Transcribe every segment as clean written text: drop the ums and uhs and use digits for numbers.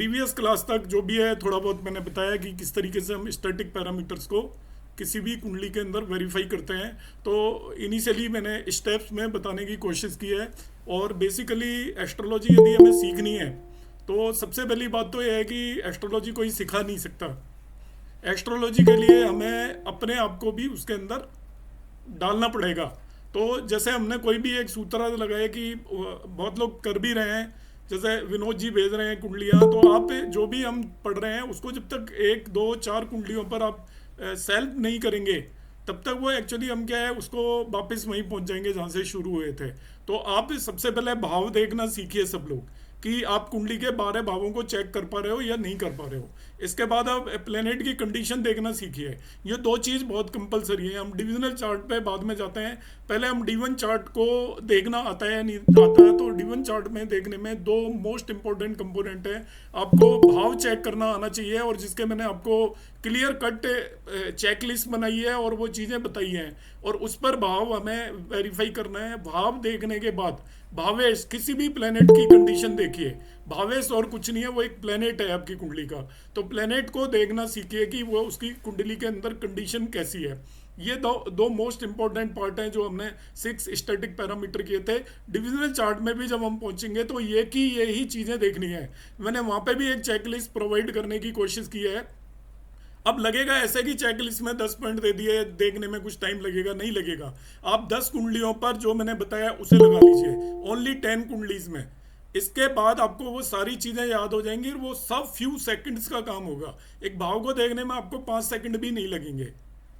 Previous class तक जो भी है थोड़ा बहुत मैंने बताया कि किस तरीके से हम स्टैटिक पैरामीटर्स को किसी भी कुंडली के अंदर वेरीफाई करते हैं। तो इनिशियली मैंने स्टेप्स में बताने की कोशिश की है। और बेसिकली एस्ट्रोलॉजी यदि हमें सीखनी है तो सबसे पहली बात तो यह है कि एस्ट्रोलॉजी कोई सिखा नहीं सकता। एस्ट्रोलॉजी के लिए हमें अपने आप को भी उसके अंदर डालना पड़ेगा। तो जैसे हमने कोई भी एक सूत्र लगाया कि बहुत लोग कर भी रहे हैं, जैसे विनोद जी भेज रहे हैं कुंडलियाँ, तो आप जो भी हम पढ़ रहे हैं उसको जब तक एक दो चार कुंडलियों पर आप सेल्फ नहीं करेंगे तब तक वो एक्चुअली हम क्या है उसको वापस वहीं पहुंच जाएंगे जहाँ से शुरू हुए थे। तो आप सबसे पहले भाव देखना सीखिए सब लोग कि आप कुंडली के 12 भावों को चेक कर पा रहे हो या नहीं कर पा रहे हो। इसके बाद आप प्लेनेट की कंडीशन देखना सीखिए। ये दो चीज़ बहुत कंपलसरी है। हम डिविजनल चार्ट पे बाद में जाते हैं, पहले हम D1 चार्ट को देखना आता है या नहीं आता है। तो D1 चार्ट में देखने में दो मोस्ट इंपॉर्टेंट कंपोनेंट है। आपको भाव चेक करना आना चाहिए, और जिसके मैंने आपको क्लियर कट चेकलिस्ट बनाई है और वो चीज़ें बताई हैं, और उस पर भाव हमें वेरीफाई करना है। भाव देखने के बाद भावेश, किसी भी प्लेनेट की कंडीशन देखिए, भावेश और कुछ नहीं है, वो एक प्लेनेट है आपकी कुंडली का। तो प्लेनेट को देखना सीखिए कि वो उसकी कुंडली के अंदर कंडीशन कैसी है। ये दो दो मोस्ट इंपॉर्टेंट पार्ट हैं जो हमने 6 स्टैटिक पैरामीटर किए थे। डिविजनल चार्ट में भी जब हम पहुंचेंगे तो यही चीज़ें देखनी है। मैंने वहाँ पे भी एक चेकलिस्ट प्रोवाइड करने की कोशिश की है। अब लगेगा ऐसे कि चेकलिस्ट में 10 पॉइंट दे दिए, देखने में कुछ टाइम लगेगा, नहीं लगेगा। आप 10 कुंडलियों पर जो मैंने बताया उसे लगा लीजिए, ओनली 10 कुंडलीज में। इसके बाद आपको वो सारी चीज़ें याद हो जाएंगी और वो सब फ्यू सेकंड्स का काम होगा। एक भाव को देखने में आपको 5 सेकंड भी नहीं लगेंगे,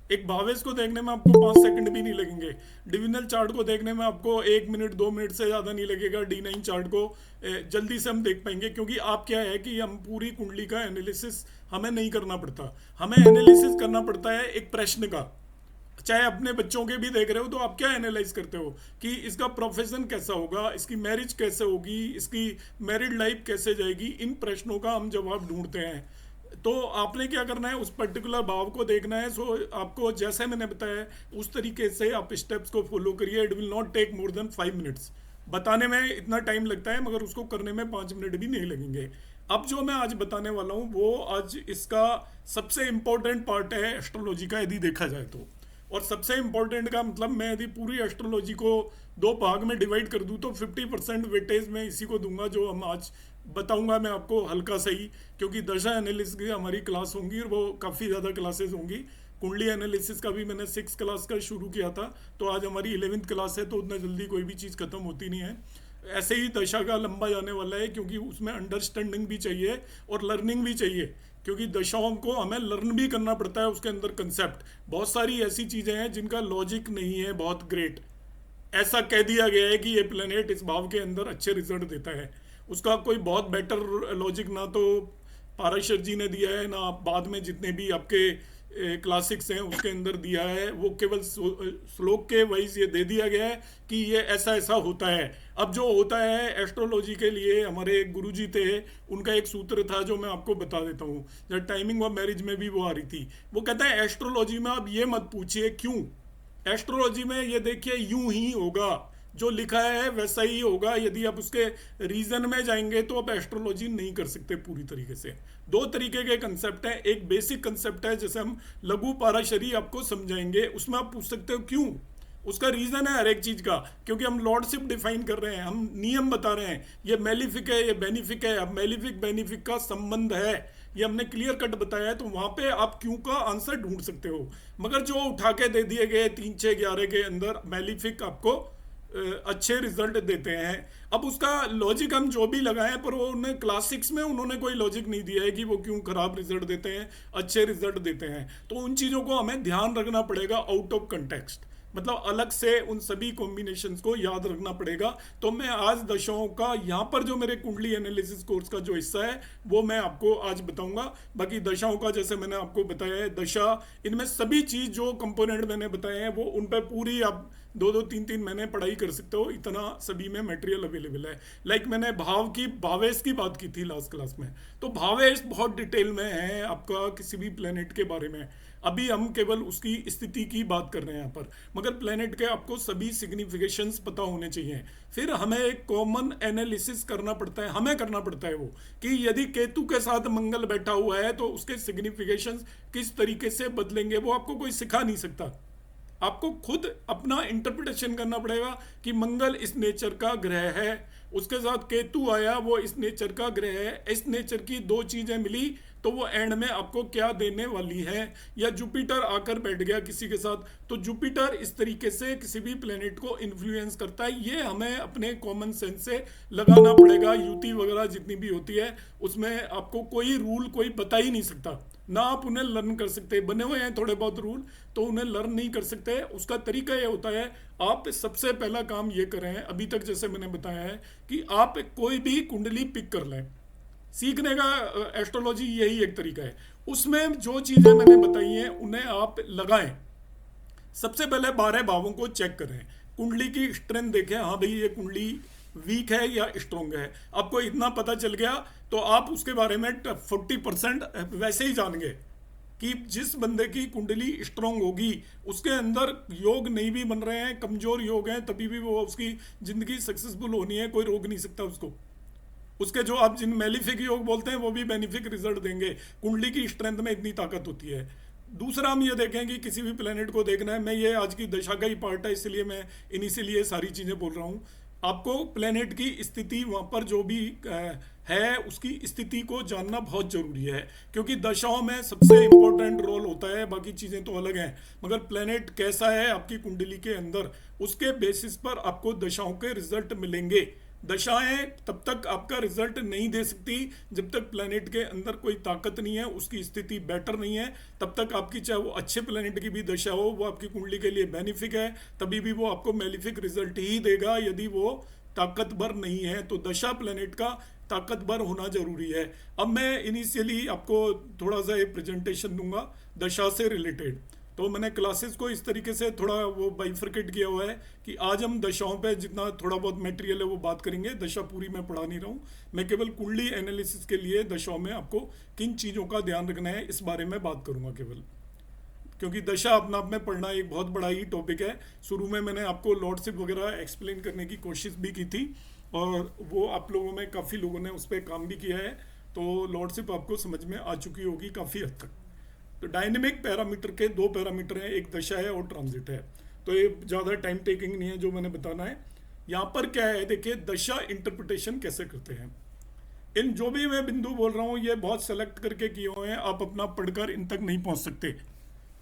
एक भावेश को देखने में आपको 5 सेकंड भी नहीं लगेंगे, डिविजनल चार्ट को देखने में आपको 1 मिनट 2 मिनट से ज़्यादा नहीं लगेगा। D9 चार्ट को जल्दी से हम देख पाएंगे, क्योंकि आप क्या है कि हम पूरी कुंडली का एनालिसिस हमें नहीं करना पड़ता। हमें एनालिसिस करना पड़ता है एक प्रश्न का। चाहे अपने बच्चों के भी देख रहे हो तो आप क्या एनालाइज करते हो कि इसका प्रोफेशन कैसा होगा, इसकी मैरिज कैसे होगी, इसकी मैरिड लाइफ कैसे जाएगी। इन प्रश्नों का हम जवाब ढूंढते हैं। तो आपने क्या करना है, उस पर्टिकुलर भाव को देखना है। सो आपको जैसे मैंने बताया उस तरीके से आप स्टेप्स को फॉलो करिए। It will not take more than 5 minutes. बताने में इतना टाइम लगता है मगर उसको करने में 5 मिनट भी नहीं लगेंगे। अब जो मैं आज बताने वाला हूँ वो आज इसका सबसे इम्पोर्टेंट पार्ट है एस्ट्रोलॉजी का, यदि देखा जाए तो। और सबसे इम्पोर्टेंट का मतलब, मैं यदि पूरी एस्ट्रोलॉजी को दो भाग में डिवाइड कर दूं तो 50% वेटेज मैं इसी को दूंगा जो हम आज बताऊंगा मैं आपको, हल्का सही। क्योंकि दशा एनालिसिस की हमारी क्लास होंगी और वो काफ़ी ज़्यादा क्लासेस होंगी। कुंडली एनालिसिस का भी मैंने 6 क्लास का शुरू किया था, तो आज हमारी 11th क्लास है, तो उतना जल्दी कोई भी चीज़ खत्म होती नहीं है। ऐसे ही दशा का लंबा जाने वाला है, क्योंकि उसमें अंडरस्टैंडिंग भी चाहिए और लर्निंग भी चाहिए। क्योंकि दशाओं को हमें लर्न भी करना पड़ता है, उसके अंदर कंसेप्ट बहुत सारी ऐसी चीज़ें हैं जिनका लॉजिक नहीं है बहुत ग्रेट। ऐसा कह दिया गया है कि ये प्लेनेट इस भाव के अंदर अच्छे रिजल्ट देता है, उसका कोई बहुत बेटर लॉजिक ना तो पाराशर जी ने दिया है, ना बाद में जितने भी आपके क्लासिक्स हैं उसके अंदर दिया है। वो केवल श्लोक के वाइज ये दे दिया गया है कि ये ऐसा ऐसा होता है। अब जो होता है एस्ट्रोलॉजी के लिए, हमारे एक गुरुजी थे, उनका एक सूत्र था जो मैं आपको बता देता हूँ। जब टाइमिंग ऑफ मैरिज में भी वो आ रही थी, वो कहता है एस्ट्रोलॉजी में आप ये मत पूछिए क्यों, एस्ट्रोलॉजी में ये देखिए यूं ही होगा, जो लिखा है वैसा ही होगा। यदि आप उसके रीजन में जाएंगे तो आप एस्ट्रोलॉजी नहीं कर सकते पूरी तरीके से। दो तरीके के कंसेप्ट है, एक बेसिक कंसेप्ट है जैसे हम लघु पाराशरी आपको समझाएंगे, उसमें आप पूछ सकते हो क्यों, उसका रीजन है हर एक चीज का। क्योंकि हम लॉर्डशिप डिफाइन कर रहे हैं, हम नियम बता रहे हैं, ये मेलिफिक है ये बेनिफिक है। अब मेलिफिक बेनिफिक का संबंध है, ये हमने क्लियर कट बताया है, तो वहां पे आप क्यों का आंसर ढूंढ सकते हो। मगर जो उठा के दे दिए गए 3 6 11 के अंदर मेलिफिक आपको अच्छे रिजल्ट देते हैं। अब उसका लॉजिक हम जो भी लगाएं, पर वो उन्हें क्लासिक्स में उन्होंने कोई लॉजिक नहीं दिया है कि वो क्यों खराब रिजल्ट देते हैं अच्छे रिजल्ट देते हैं। तो उन चीज़ों को हमें ध्यान रखना पड़ेगा आउट ऑफ कंटेक्स्ट, मतलब अलग से उन सभी कॉम्बिनेशंस को याद रखना पड़ेगा। तो मैं आज दशाओं का यहाँ पर जो मेरे कुंडली एनालिसिस कोर्स का जो हिस्सा है वो मैं आपको आज बताऊंगा। बाकी दशाओं का जैसे मैंने आपको बताया है, दशा, इनमें सभी चीज़ जो कंपोनेंट मैंने बताए हैं वो उन पर पूरी आप दो दो तीन तीन महीने पढ़ाई कर सकते हो, इतना सभी में मटेरियल अवेलेबल है। लाइक मैंने भावेश की बात की थी लास्ट क्लास में, तो भावेश बहुत डिटेल में है आपका किसी भी प्लेनेट के बारे में। अभी हम केवल उसकी स्थिति की बात कर रहे हैं यहाँ पर, मगर प्लेनेट के आपको सभी सिग्निफिकेशंस पता होने चाहिए। फिर हमें एक कॉमन एनालिसिस करना पड़ता है, हमें करना पड़ता है वो, कि यदि केतु के साथ मंगल बैठा हुआ है तो उसके सिग्निफिकेशंस किस तरीके से बदलेंगे, वो आपको कोई सिखा नहीं सकता। आपको खुद अपना इंटरप्रिटेशन करना पड़ेगा कि मंगल इस नेचर का ग्रह है, उसके साथ केतु आया वो इस नेचर का ग्रह है, इस नेचर की दो चीजें मिली तो वो एंड में आपको क्या देने वाली है। या जुपिटर आकर बैठ गया किसी के साथ, तो जुपिटर इस तरीके से किसी भी प्लेनेट को इन्फ्लुएंस करता है। ये हमें अपने कॉमन सेंस से लगाना पड़ेगा। युति वगैरह जितनी भी होती है उसमें आपको कोई रूल कोई बता ही नहीं सकता, ना आप उन्हें लर्न कर सकते। बने हुए हैं थोड़े बहुत रूल, तो उन्हें लर्न नहीं कर सकते। उसका तरीका यह होता है, आप सबसे पहला काम ये करें, अभी तक जैसे मैंने बताया है, कि आप कोई भी कुंडली पिक कर लें। सीखने का एस्ट्रोलॉजी यही एक तरीका है। उसमें जो चीजें मैंने बताई हैं उन्हें आप लगाएं। सबसे पहले 12 भावों को चेक करें, कुंडली की स्ट्रेंथ देखें, हाँ भाई ये कुंडली वीक है या स्ट्रोंग है। आपको इतना पता चल गया तो आप उसके बारे में 40% वैसे ही जान गए कि जिस बंदे की कुंडली स्ट्रोंग होगी उसके अंदर योग नहीं भी बन रहे हैं, कमजोर योग हैं, तभी भी वो उसकी जिंदगी सक्सेसफुल होनी है, कोई रोक नहीं सकता उसको। उसके जो आप जिन मेलिफिक योग बोलते हैं वो भी बेनिफिक रिजल्ट देंगे। कुंडली की स्ट्रेंथ में इतनी ताकत होती है। दूसरा हम ये देखें कि किसी भी प्लेनेट को देखना है, मैं ये आज की दशा का ही पार्ट है इसलिए मैं इनिशियली सारी चीज़ें बोल रहा हूँ। आपको प्लेनेट की स्थिति वहाँ पर जो भी है उसकी स्थिति को जानना बहुत जरूरी है, क्योंकि दशाओं में सबसे इंपॉर्टेंट रोल होता है। बाकी चीज़ें तो अलग हैं, मगर प्लेनेट कैसा है आपकी कुंडली के अंदर, उसके बेसिस पर आपको दशाओं के रिजल्ट मिलेंगे। दशाएं तब तक आपका रिजल्ट नहीं दे सकती जब तक प्लेनेट के अंदर कोई ताकत नहीं है, उसकी स्थिति बेटर नहीं है। तब तक आपकी चाहे वो अच्छे प्लेनेट की भी दशा हो, वो आपकी कुंडली के लिए बेनिफिक है, तभी भी वो आपको मेलिफिक रिजल्ट ही देगा। यदि वो ताकतवर नहीं है तो दशा प्लेनेट का ताकतवर होना जरूरी है। अब मैं इनिशियली आपको थोड़ा सा एक प्रेजेंटेशन दूंगा दशा से रिलेटेड। तो मैंने क्लासेस को इस तरीके से थोड़ा वो बाइफरकेट किया हुआ है कि आज हम दशाओं पे जितना थोड़ा बहुत मटेरियल है वो बात करेंगे। दशा पूरी मैं पढ़ा नहीं रहा हूँ, मैं केवल कुंडली एनालिसिस के लिए दशाओं में आपको किन चीज़ों का ध्यान रखना है इस बारे में बात करूँगा केवल, क्योंकि दशा अपना आप में पढ़ना एक बहुत बड़ा ही टॉपिक है। शुरू में मैंने आपको लॉर्डशिप वगैरह एक्सप्लेन करने की कोशिश भी की थी और वो आप लोगों में काफ़ी लोगों ने उस पर काम भी किया है, तो लॉर्डशिप आपको समझ में आ चुकी होगी काफ़ी हद तक। तो डायनेमिक पैरामीटर के दो पैरामीटर हैं, एक दशा है और ट्रांजिट है। तो ये ज़्यादा टाइम टेकिंग नहीं है जो मैंने बताना है। यहाँ पर क्या है देखिए, दशा इंटरप्रिटेशन कैसे करते हैं। इन जो भी मैं बिंदु बोल रहा हूँ ये बहुत सेलेक्ट करके किए हुए हैं, आप अपना पढ़कर इन तक नहीं पहुँच सकते।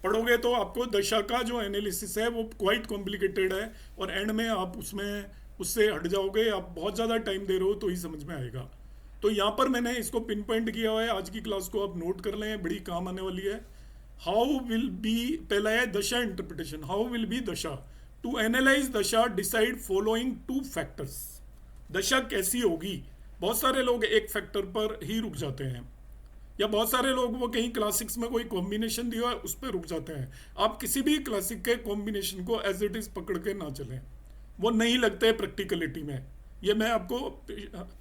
पढ़ोगे तो आपको दशा का जो एनालिसिस है वो क्वाइट कॉम्प्लिकेटेड है और एंड में आप उसमें उससे हट जाओगे। आप बहुत ज़्यादा टाइम दे रहे हो तो ही समझ में आएगा। तो यहाँ पर मैंने इसको पिन पॉइंट किया हुआ है, आज की क्लास को आप नोट कर लें, बड़ी काम आने वाली है। हाउ विल बी, पहला है दशा interpretation. How will be dasha, to analyze dasha decide following 2 factors. दशा कैसी होगी, बहुत सारे लोग एक फैक्टर पर ही रुक जाते हैं, या बहुत सारे लोग वो कहीं क्लासिक्स में कोई कॉम्बिनेशन दिया है उस पर रुक जाते हैं। आप किसी भी क्लासिक के कॉम्बिनेशन को एज इट इज पकड़ के ना चलें, वो नहीं लगते प्रैक्टिकलिटी में। ये मैं आपको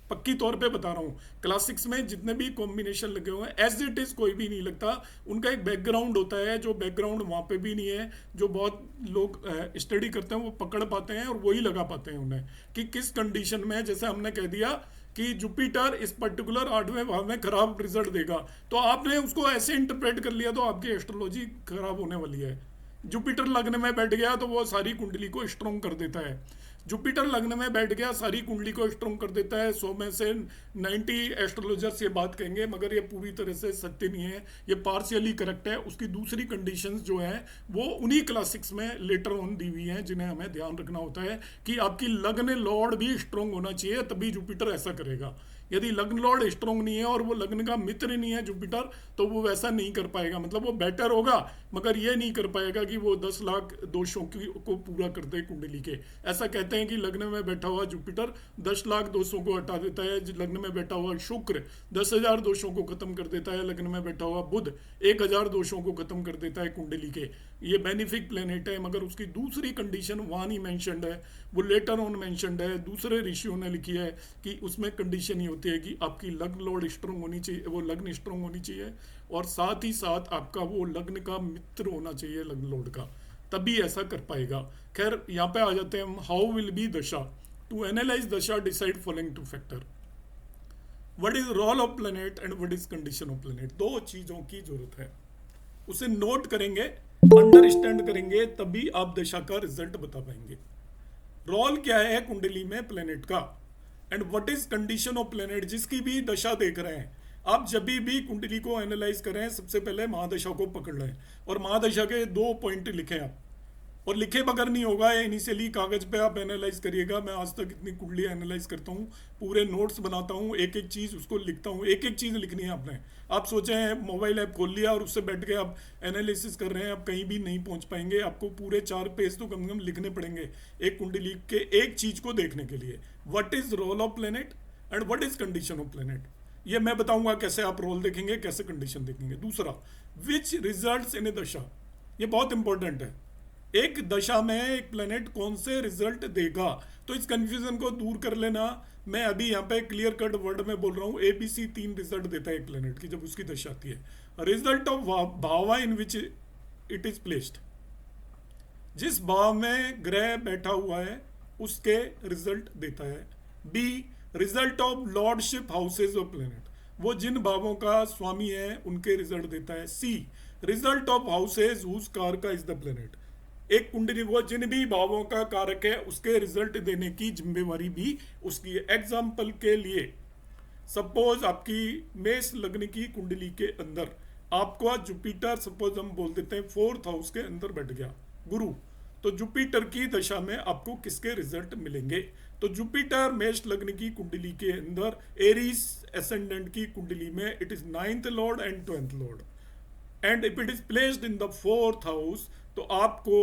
पक्की तौर पे बता रहा हूँ, क्लासिक्स में जितने भी कॉम्बिनेशन लगे हुए हैं एज इट इज कोई भी नहीं लगता। उनका एक बैकग्राउंड होता है, जो बैकग्राउंड वहाँ पे भी नहीं है, जो बहुत लोग स्टडी करते हैं वो पकड़ पाते हैं और वही लगा पाते हैं उन्हें कि किस कंडीशन में। जैसे हमने कह दिया कि जुपिटर इस पर्टिकुलर 8वें भाव में खराब रिजल्ट देगा, तो आपने उसको ऐसे इंटरप्रेट कर लिया तो आपकी एस्ट्रोलॉजी खराब होने वाली है। जुपिटर लग्न में बैठ गया तो वो सारी कुंडली को स्ट्रॉन्ग कर देता है। जुपिटर लग्न में बैठ गया सारी कुंडली को स्ट्रॉन्ग कर देता है। 100 में से 90 एस्ट्रोलॉजर्स ये बात कहेंगे, मगर ये पूरी तरह से सत्य नहीं है, ये पार्शियली करेक्ट है। उसकी दूसरी कंडीशंस जो हैं वो उन्हीं क्लासिक्स में लेटर ऑन दी हुई हैं, जिन्हें हमें ध्यान रखना होता है कि आपकी लग्न लॉर्ड भी स्ट्रॉन्ग होना चाहिए, तभी जुपिटर ऐसा करेगा। यदि लग्न लॉर्ड स्ट्रॉन्ग नहीं है और वो लग्न का मित्र नहीं है जुपिटर, तो वो वैसा नहीं कर पाएगा। मतलब वो बेटर होगा मगर ये नहीं कर पाएगा कि वो 10 लाख दोषों को पूरा कर दे कुंडली के। ऐसा कहते हैं कि लग्न में बैठा हुआ जुपिटर 10 लाख दोषों को हटा देता है, लग्न में बैठा हुआ शुक्र 10,000 दोषों को खत्म कर देता है, लग्न में बैठा हुआ बुध 1,000 दोषों को खत्म कर देता है कुंडली के। ये बेनिफिक प्लेनेट है, मगर उसकी दूसरी कंडीशन वहाँ नहीं मैंशनड है, वो लेटर ऑन मैंशनड है, दूसरे ऋषियों ने लिखी है कि उसमें कंडीशन ये होती है कि आपकी लग्न लॉर्ड स्ट्रॉन्ग होनी चाहिए, वो लग्न स्ट्रॉन्ग होनी चाहिए, और साथ ही साथ आपका वो लग्न का मित्र होना चाहिए लग्न लॉर्ड का, तभी ऐसा कर पाएगा। खैर यहाँ पे आ जाते हैं हम, how will be dasha. To analyze dasha decide following two factor, what is role of planet and what is condition of planet. दो चीजों की जरूरत है, उसे नोट करेंगे, अंडरस्टैंड करेंगे, तभी आप दशा का रिजल्ट बता पाएंगे। रोल क्या है कुंडली में प्लेनेट का, and what is condition of planet, जिसकी भी दशा देख रहे हैं आप। जब भी कुंडली को एनालाइज करें, सबसे पहले महादशा को पकड़ लें और महादशा के 2 पॉइंट लिखें आप, और लिखे बगैर नहीं होगा, इनिशियली कागज पे आप एनालाइज करिएगा। मैं आज तक इतनी कुंडली एनालाइज करता हूँ, पूरे नोट्स बनाता हूँ, एक एक चीज़ उसको लिखता हूँ, एक एक चीज़ लिखनी है आपने। आप सोचे हैं मोबाइल ऐप खोल लिया और उससे बैठ के आप एनालिसिस कर रहे हैं, आप कहीं भी नहीं पहुँच पाएंगे। आपको पूरे 4 पेज तो कम से कम लिखने पड़ेंगे एक कुंडली के एक चीज़ को देखने के लिए। What is role of planet and what is condition of planet, ये मैं बताऊंगा कैसे आप रोल देखेंगे, कैसे कंडीशन देखेंगे। दूसरा, विच रिजल्ट्स इन ए दशा, ये बहुत इंपॉर्टेंट है। एक दशा में एक प्लेनेट कौन से रिजल्ट देगा, तो इस कंफ्यूजन को दूर कर लेना। मैं अभी यहाँ पे क्लियर कट वर्ड में बोल रहा हूँ, ABC 3 रिजल्ट देता है एक प्लेनेट की जब उसकी दशा आती है। Result of bhava in which it is placed, जिस भाव में ग्रह बैठा हुआ है उसके रिजल्ट देता है। B, result of lordship houses of planet, वो जिन भावों का स्वामी है उनके रिजल्ट देता है। सी, रिजल्ट ऑफ हाउसेज हुज कारक इज द प्लेनेट, एक कुंडली वो जिन भी भावों का कारक है उसके रिजल्ट देने की जिम्मेवारी भी उसकी है। एग्जाम्पल के लिए, सपोज आपकी मेष लग्न की कुंडली के अंदर आपको जुपिटर, सपोज हम बोल देते हैं 4th हाउस के अंदर बैठ गया गुरु, तो जुपिटर की दशा में आपको किसके रिजल्ट मिलेंगे। तो जुपिटर मेष लग्न की कुंडली के अंदर एरीज एसेंडेंट की कुंडली में it is 9th Lord and 12th Lord, and if it is placed in the 4th house, तो आपको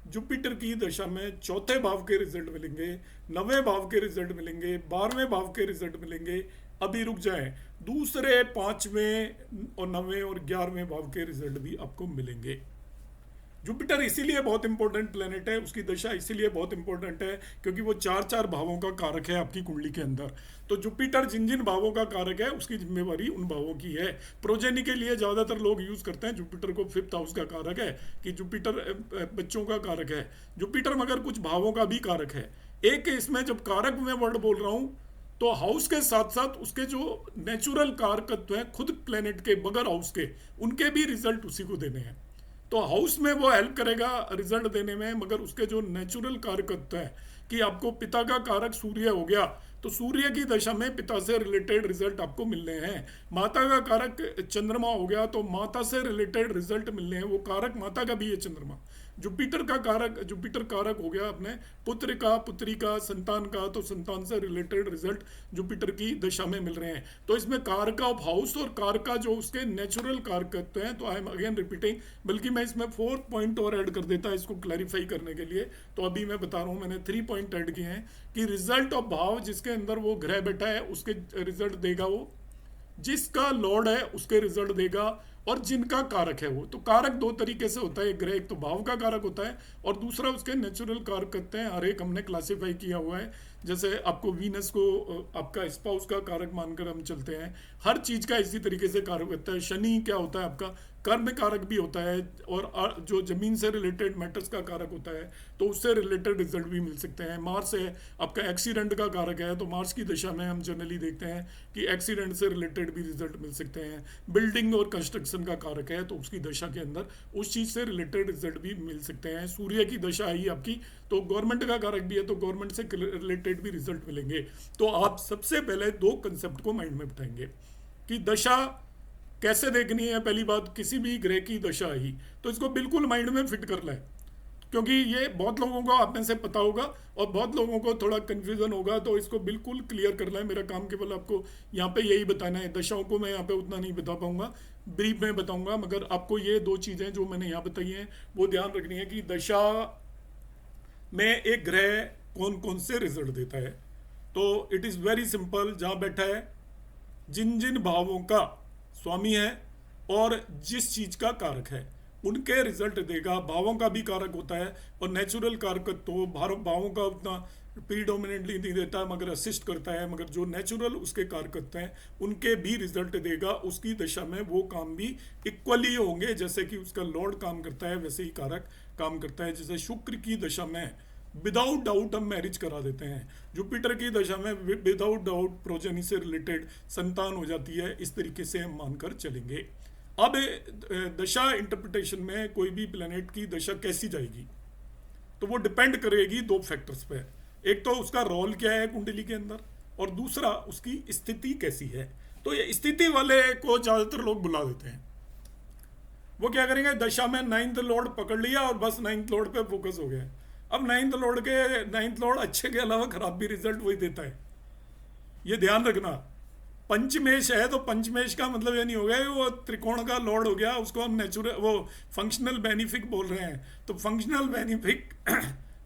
जुपिटर की दशा में 4थे भाव के रिजल्ट मिलेंगे, 9वें भाव के रिजल्ट मिलेंगे, 12वें भाव के रिजल्ट मिलेंगे। अभी रुक जाएं, दूसरे 5वें और 9वें और 11वें भाव के रिजल्ट भी आपको मिलेंगे। जुपिटर इसीलिए बहुत इंपॉर्टेंट प्लेनेट है, उसकी दशा इसीलिए बहुत इंपॉर्टेंट है क्योंकि वो 4 भावों का कारक है आपकी कुंडली के अंदर। तो जुपिटर जिन जिन भावों का कारक है उसकी जिम्मेवारी उन भावों की है। प्रोजेनी के लिए ज़्यादातर लोग यूज़ करते हैं जुपिटर को 5th हाउस का कारक है कि जुपिटर बच्चों का कारक है। जुपिटर मगर कुछ भावों का भी कारक है। एक इसमें जब कारक में वर्ड बोल रहा हूँ तो हाउस के साथ साथ उसके जो नेचुरल कारकत्व हैं खुद प्लेनेट के बगैर हाउस के, उनके भी रिजल्ट उसी को देने हैं। तो हाउस में वो हेल्प करेगा रिजल्ट देने में, मगर उसके जो नेचुरल कारकत्व है कि आपको पिता का कारक सूर्य हो गया तो सूर्य की दशा में पिता से रिलेटेड रिजल्ट आपको मिलने हैं। माता का कारक चंद्रमा हो गया तो माता से रिलेटेड रिजल्ट मिलने हैं, वो कारक माता का भी है चंद्रमा। जुपिटर कारक हो गया अपने पुत्र का, पुत्री का, संतान का, तो संतान से रिलेटेड रिजल्ट जुपिटर की दशा में मिल रहे हैं। तो इसमें कारका ऑफ हाउस और कारका जो उसके नेचुरल कारकत्व हैं, तो आई एम अगेन रिपीटिंग, बल्कि मैं इसमें 4th पॉइंट और ऐड कर देता इसको क्लैरिफाई करने के लिए। तो अभी मैं बता रहा हूँ, मैंने 3 पॉइंट ऐड किए हैं कि रिजल्ट ऑफ भाव जिसके अंदर वो ग्रह बैठा है उसके रिजल्ट देगा, वो जिसका लॉर्ड है उसके रिजल्ट देगा, और जिनका कारक है वो। तो कारक 2 तरीके से होता है, एक ग्रह, एक तो भाव का कारक होता है और दूसरा उसके नेचुरल कारक करते हैं। हर एक हमने क्लासिफाई किया हुआ है, जैसे आपको वीनस को आपका स्पाउस का कारक मानकर हम चलते हैं, हर चीज का इसी तरीके से कारक होता है। शनि क्या होता है आपका कर्म कारक भी होता है, और जो जमीन से रिलेटेड मैटर्स का कारक होता है तो उससे रिलेटेड रिजल्ट भी मिल सकते हैं। मार्स है आपका एक्सीडेंट का कारक है, तो मार्स की दशा में हम जनरली देखते हैं कि एक्सीडेंट से रिलेटेड भी रिजल्ट मिल सकते हैं। बिल्डिंग और कंस्ट्रक्शन का कारक है तो उसकी दशा के अंदर उस चीज से रिलेटेड रिजल्ट भी मिल सकते हैं। सूर्य की दशा आई आपकी तो गवर्नमेंट का कारक भी है, तो गवर्नमेंट से रिलेटेड भी रिजल्ट मिलेंगे। तो आप सबसे पहले 2 कंसेप्ट को माइंड में बिठाएंगे कि दशा कैसे देखनी है। पहली बात, किसी भी ग्रह की दशा आई तो इसको बिल्कुल माइंड में फिट कर लें, क्योंकि ये बहुत लोगों को आप में से पता होगा और बहुत लोगों को थोड़ा कंफ्यूजन होगा, तो इसको बिल्कुल क्लियर कर लें। मेरा काम केवल आपको यहाँ पे यही बताना है। दशाओं को मैं यहाँ पे उतना नहीं बता पाऊंगा, ब्रीफ में बताऊंगा, मगर आपको ये 2 चीज़ें जो मैंने यहाँ बताई हैं वो ध्यान रखनी है कि दशा में एक ग्रह कौन कौन से रिजल्ट देता है। तो इट इज़ वेरी सिंपल, जहाँ बैठा है, जिन जिन भावों का स्वामी है और जिस चीज का कारक है उनके रिजल्ट देगा। भावों का भी कारक होता है, और नेचुरल कारक तो भावों का उतना प्रीडोमिनेटली नहीं देता है, मगर असिस्ट करता है, मगर जो नेचुरल उसके कारक हैं उनके भी रिजल्ट देगा। उसकी दशा में वो काम भी इक्वली होंगे, जैसे कि उसका लॉर्ड काम करता है वैसे ही कारक काम करता है। जैसे शुक्र की दशा में विदाउट डाउट हम मैरिज करा देते हैं, जुपिटर की दशा में विदाउट डाउट प्रोजेनी से रिलेटेड संतान हो जाती है। इस तरीके से हम मानकर चलेंगे। अब दशा इंटरप्रिटेशन में कोई भी प्लेनेट की दशा कैसी जाएगी, तो वो डिपेंड करेगी दो फैक्टर्स पे। एक तो उसका रोल क्या है कुंडली के अंदर, और दूसरा उसकी स्थिति कैसी है। तो ये स्थिति वाले को ज्यादातर लोग बुला देते हैं। वो क्या करेंगे, दशा में नाइन्थ लॉर्ड पकड़ लिया और बस नाइन्थ लॉर्ड पे फोकस हो गया। अब नाइन्थ लॉर्ड अच्छे के अलावा खराब भी रिजल्ट वही देता है, ये ध्यान रखना। पंचमेश है तो पंचमेश का मतलब ये नहीं हो गया कि वो त्रिकोण का लॉर्ड हो गया, उसको हम नेचुरल वो फंक्शनल बेनिफिक बोल रहे हैं। तो फंक्शनल बेनिफिक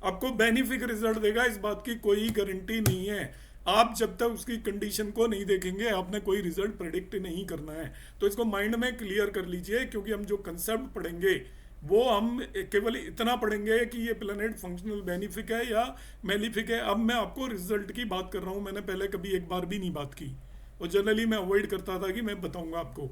आपको बेनिफिक रिजल्ट देगा, इस बात की कोई गारंटी नहीं है। आप जब तक उसकी कंडीशन को नहीं देखेंगे आपने कोई रिजल्ट प्रेडिक्ट नहीं करना है। तो इसको माइंड में क्लियर कर लीजिए, क्योंकि हम जो कंसेप्ट पढ़ेंगे वो हम केवल इतना पढ़ेंगे कि ये प्लेनेट फंक्शनल बेनिफिक है या मेलिफिक है। अब मैं आपको रिजल्ट की बात कर रहा हूँ, मैंने पहले कभी एक बार भी नहीं बात की, और जनरली मैं अवॉइड करता था कि मैं बताऊंगा आपको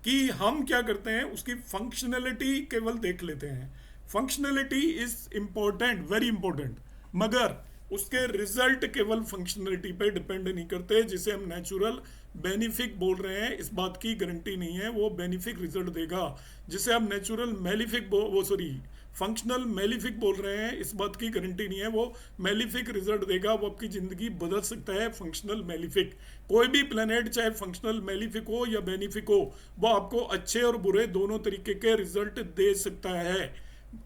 कि हम क्या करते हैं, उसकी फंक्शनैलिटी केवल देख लेते हैं। Functionality is important, very important, मगर उसके रिजल्ट केवल फंक्शनैलिटी पे डिपेंड नहीं करते। जिसे हम नेचुरल बेनिफिक बोल रहे हैं, इस बात की गारंटी नहीं है वो बेनिफिक रिजल्ट देगा। जिसे हम नेचुरल मेलिफिक फंक्शनल मेलिफिक बोल रहे हैं, इस बात की गारंटी नहीं है वो मेलिफिक रिजल्ट देगा। वो आपकी जिंदगी बदल सकता है। फंक्शनल मेलिफिक कोई भी प्लेनेट चाहे फंक्शनल मेलिफिक हो या बेनिफिक हो, वो आपको अच्छे और बुरे दोनों तरीके के रिजल्ट दे सकता है।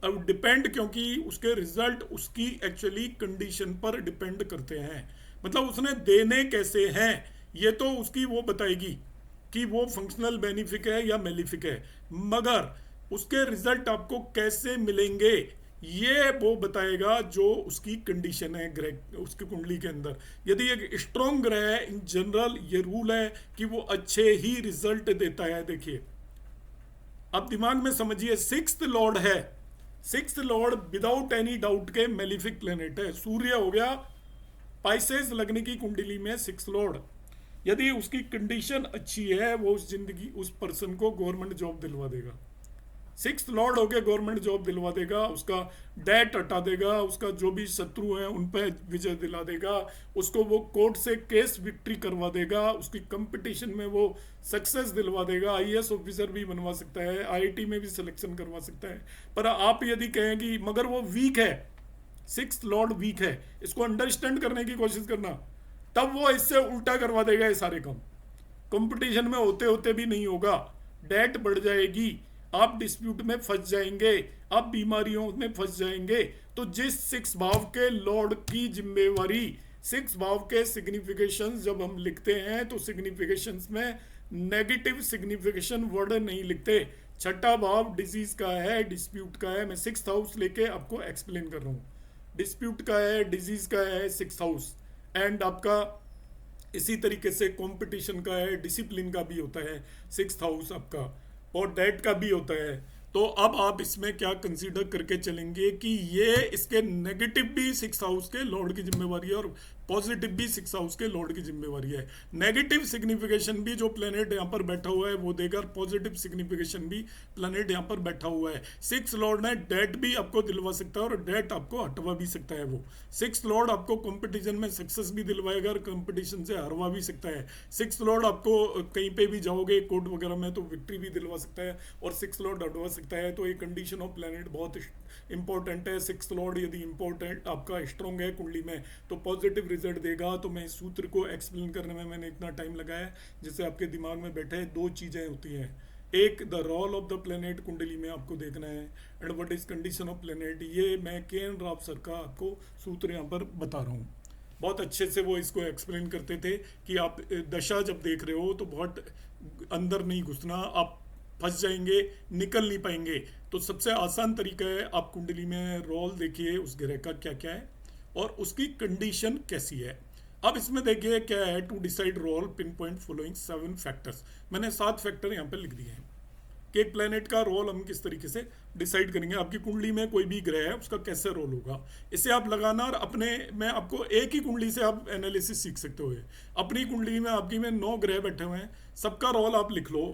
अब डिपेंड, क्योंकि उसके रिजल्ट उसकी एक्चुअली कंडीशन पर डिपेंड करते हैं। मतलब उसने देने कैसे हैं ये तो उसकी वो बताएगी कि वो फंक्शनल बेनिफिक है या मेलिफिक है, मगर उसके रिजल्ट आपको कैसे मिलेंगे ये वो बताएगा जो उसकी कंडीशन है ग्रह उसकी कुंडली के अंदर। यदि एक स्ट्रॉन्ग ग्रह है, इन जनरल ये रूल है कि वो अच्छे ही रिजल्ट देता है। देखिए अब दिमाग में समझिए, सिक्स्थ लॉर्ड है, sixth Lord without any doubt के मेलिफिक प्लेनेट है। सूर्य हो गया पाइसेस लगने की कुंडली में सिक्स्थ लॉर्ड। यदि उसकी कंडीशन अच्छी है, वो उस पर्सन को गवर्नमेंट जॉब दिलवा देगा। सिक्स्थ लॉर्ड होके गवर्नमेंट जॉब दिलवा देगा, उसका डेट हटा देगा, उसका जो भी शत्रु है उन पर विजय दिला देगा, उसको वो कोर्ट से केस विक्ट्री करवा देगा, उसकी कंपटीशन में वो सक्सेस दिलवा देगा। आईएएस ऑफिसर भी बनवा सकता है, आईआईटी में भी सिलेक्शन करवा सकता है। पर आप यदि कहें कि मगर वो वीक है, सिक्स्थ लॉर्ड वीक है, इसको अंडरस्टैंड करने की कोशिश करना, तब वो इससे उल्टा करवा देगा ये सारे काम। कंपटीशन में होते होते भी नहीं होगा, डेट बढ़ जाएगी, आप डिस्प्यूट में फंस जाएंगे, आप बीमारियों में फंस जाएंगे। तो जिस सिक्स भाव के लॉर्ड की जिम्मेवारी, सिक्स भाव के सिग्निफिकेशन जब हम लिखते हैं तो सिग्निफिकेशंस में नेगेटिव सिग्निफिकेशन वर्ड नहीं लिखते। छठा भाव डिजीज का है, डिस्प्यूट का है। मैं सिक्स हाउस लेके आपको एक्सप्लेन कर रहा हूँ। डिस्प्यूट का है, डिजीज का है सिक्स हाउस, एंड आपका इसी तरीके से कंपटीशन का है, डिसिप्लिन का भी होता है सिक्स्थ हाउस आपका, और डेट का भी होता है। तो अब आप इसमें क्या कंसीडर करके चलेंगे कि ये इसके नेगेटिव भी सिक्स हाउस के लॉर्ड की जिम्मेवारी है और पॉजिटिव भी सिक्स हाउस के लॉर्ड की जिम्मेवारी है। नेगेटिव सिग्निफिकेशन भी जो प्लेनेट यहाँ पर बैठा हुआ है वो देगा, और पॉजिटिव सिग्निफिकेशन भी प्लेनेट यहाँ पर बैठा हुआ है। सिक्स लॉर्ड ने डेट भी आपको दिलवा सकता है और डेट आपको हटवा भी सकता है। वो सिक्स लॉर्ड आपको कंपटीशन में सक्सेस भी दिलवाएगा और कंपटीशन से हरवा भी सकता है। सिक्स लॉर्ड आपको कहीं पे भी जाओगे कोर्ट वगैरह में तो विक्ट्री भी दिलवा सकता है, और सिक्स लॉर्ड हटवा सकता है। तो ये कंडीशन ऑफ प्लेनेट बहुत इंपॉर्टेंट है। सिक्स लॉर्ड यदि इंपॉर्टेंट आपका स्ट्रॉन्ग है कुंडली में तो पॉजिटिव रिजल्ट देगा। तो मैं इस सूत्र को एक्सप्लेन करने में मैंने इतना टाइम लगाया जिससे आपके दिमाग में बैठे। दो चीजें होती हैं, एक the role of the planet कुंडली में आपको देखना है, and what is condition of planet. ये मैं के.एन. राव सर का आपको सूत्र यहाँ पर बता रहा हूँ। बहुत अच्छे से वो इसको एक्सप्लेन करते थे कि आप दशा जब देख रहे हो तो बहुत अंदर नहीं घुसना, आप फंस जाएंगे, निकल नहीं पाएंगे। तो सबसे आसान तरीका है, आप कुंडली में रोल देखिए उस ग्रह का क्या क्या है और उसकी कंडीशन कैसी है। अब इसमें देखिए क्या है, to decide role pin point following 7 factors. मैंने 7 फैक्टर यहाँ पे लिख दिए हैं। कि एक प्लेनेट का रोल हम किस तरीके से डिसाइड करेंगे। आपकी कुंडली में कोई भी ग्रह है उसका कैसे रोल होगा, इसे आप लगाना, और अपने में आपको एक ही कुंडली से आप एनालिसिस सीख सकते हो। अपनी कुंडली में आपकी में 9 ग्रह बैठे हुए हैं, सबका रोल आप लिख लो।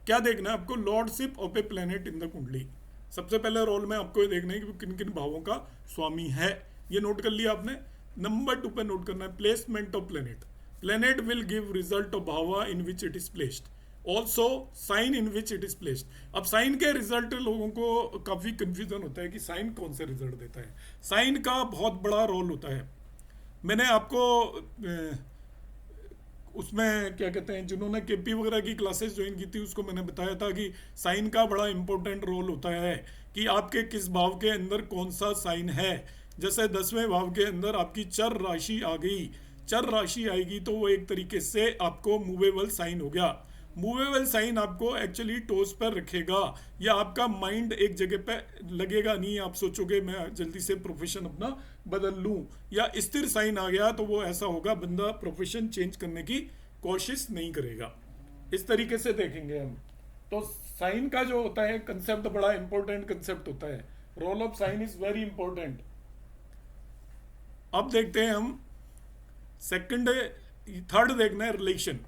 क्या देखना है आपको, lordship of a planet in the कुंडली। सबसे पहले रोल में आपको ये देखना है कि किन किन भावों का स्वामी है, ये नोट कर लिया आपने। नंबर 2 पे नोट करना है placement of planet. Planet will give result of bhava in which it is placed, also sign in which it is placed. अब साइन के रिजल्ट लोगों को काफ़ी कंफ्यूजन होता है कि साइन कौन से रिजल्ट देता है। साइन का बहुत बड़ा रोल होता है। मैंने आपको उसमें क्या कहते हैं, जिन्होंने केपी वगैरह की क्लासेस ज्वाइन की थी उसको मैंने बताया था कि साइन का बड़ा इंपॉर्टेंट रोल होता है कि आपके किस भाव के अंदर कौन सा साइन है। जैसे 10वें भाव के अंदर आपकी चर राशि आ गई, चर राशि आएगी तो वो एक तरीके से आपको मूवेबल साइन हो गया। मूवेबल साइन आपको एक्चुअली टोस पर रखेगा, या आपका माइंड एक जगह पे लगेगा नहीं, आप सोचोगे मैं जल्दी से प्रोफेशन अपना बदल लूं। या स्थिर साइन आ गया तो वो ऐसा होगा बंदा प्रोफेशन चेंज करने की कोशिश नहीं करेगा। इस तरीके से देखेंगे हम। तो साइन का जो होता है कंसेप्ट बड़ा इंपॉर्टेंट कंसेप्ट होता है। Role of sign is very important. अब देखते हैं हम सेकंड, थर्ड देखना है relation.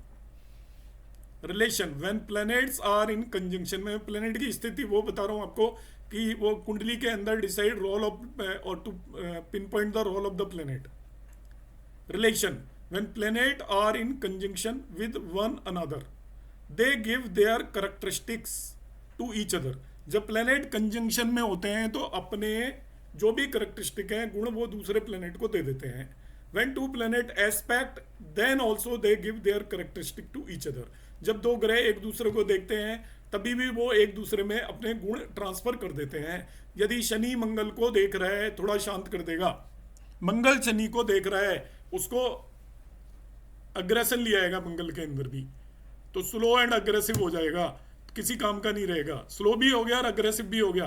Relation when planets are in conjunction में, प्लैनेट की स्थिति वो बता रहा हूं आपको कि वो कुंडली के अंदर decide role of or to pin point the role of the planet. Relation when planet are in conjunction with one another they give their characteristics to each other. जब प्लैनेट कंजंक्शन में होते हैं तो अपने जो भी कैरेक्टरिस्टिक हैं, गुण, वो दूसरे प्लैनेट को दे देते हैं। When two planet aspect, then also they give their characteristic to each other. जब दो ग्रह एक दूसरे को देखते हैं तभी भी वो एक दूसरे में अपने गुण ट्रांसफर कर देते हैं। यदि शनि मंगल को देख रहा है थोड़ा शांत कर देगा, मंगल शनि को देख रहा है उसको अग्रेशन ले आएगा मंगल के अंदर भी, तो स्लो एंड अग्रेसिव हो जाएगा, किसी काम का नहीं रहेगा। स्लो भी हो गया और अग्रेसिव भी हो गया,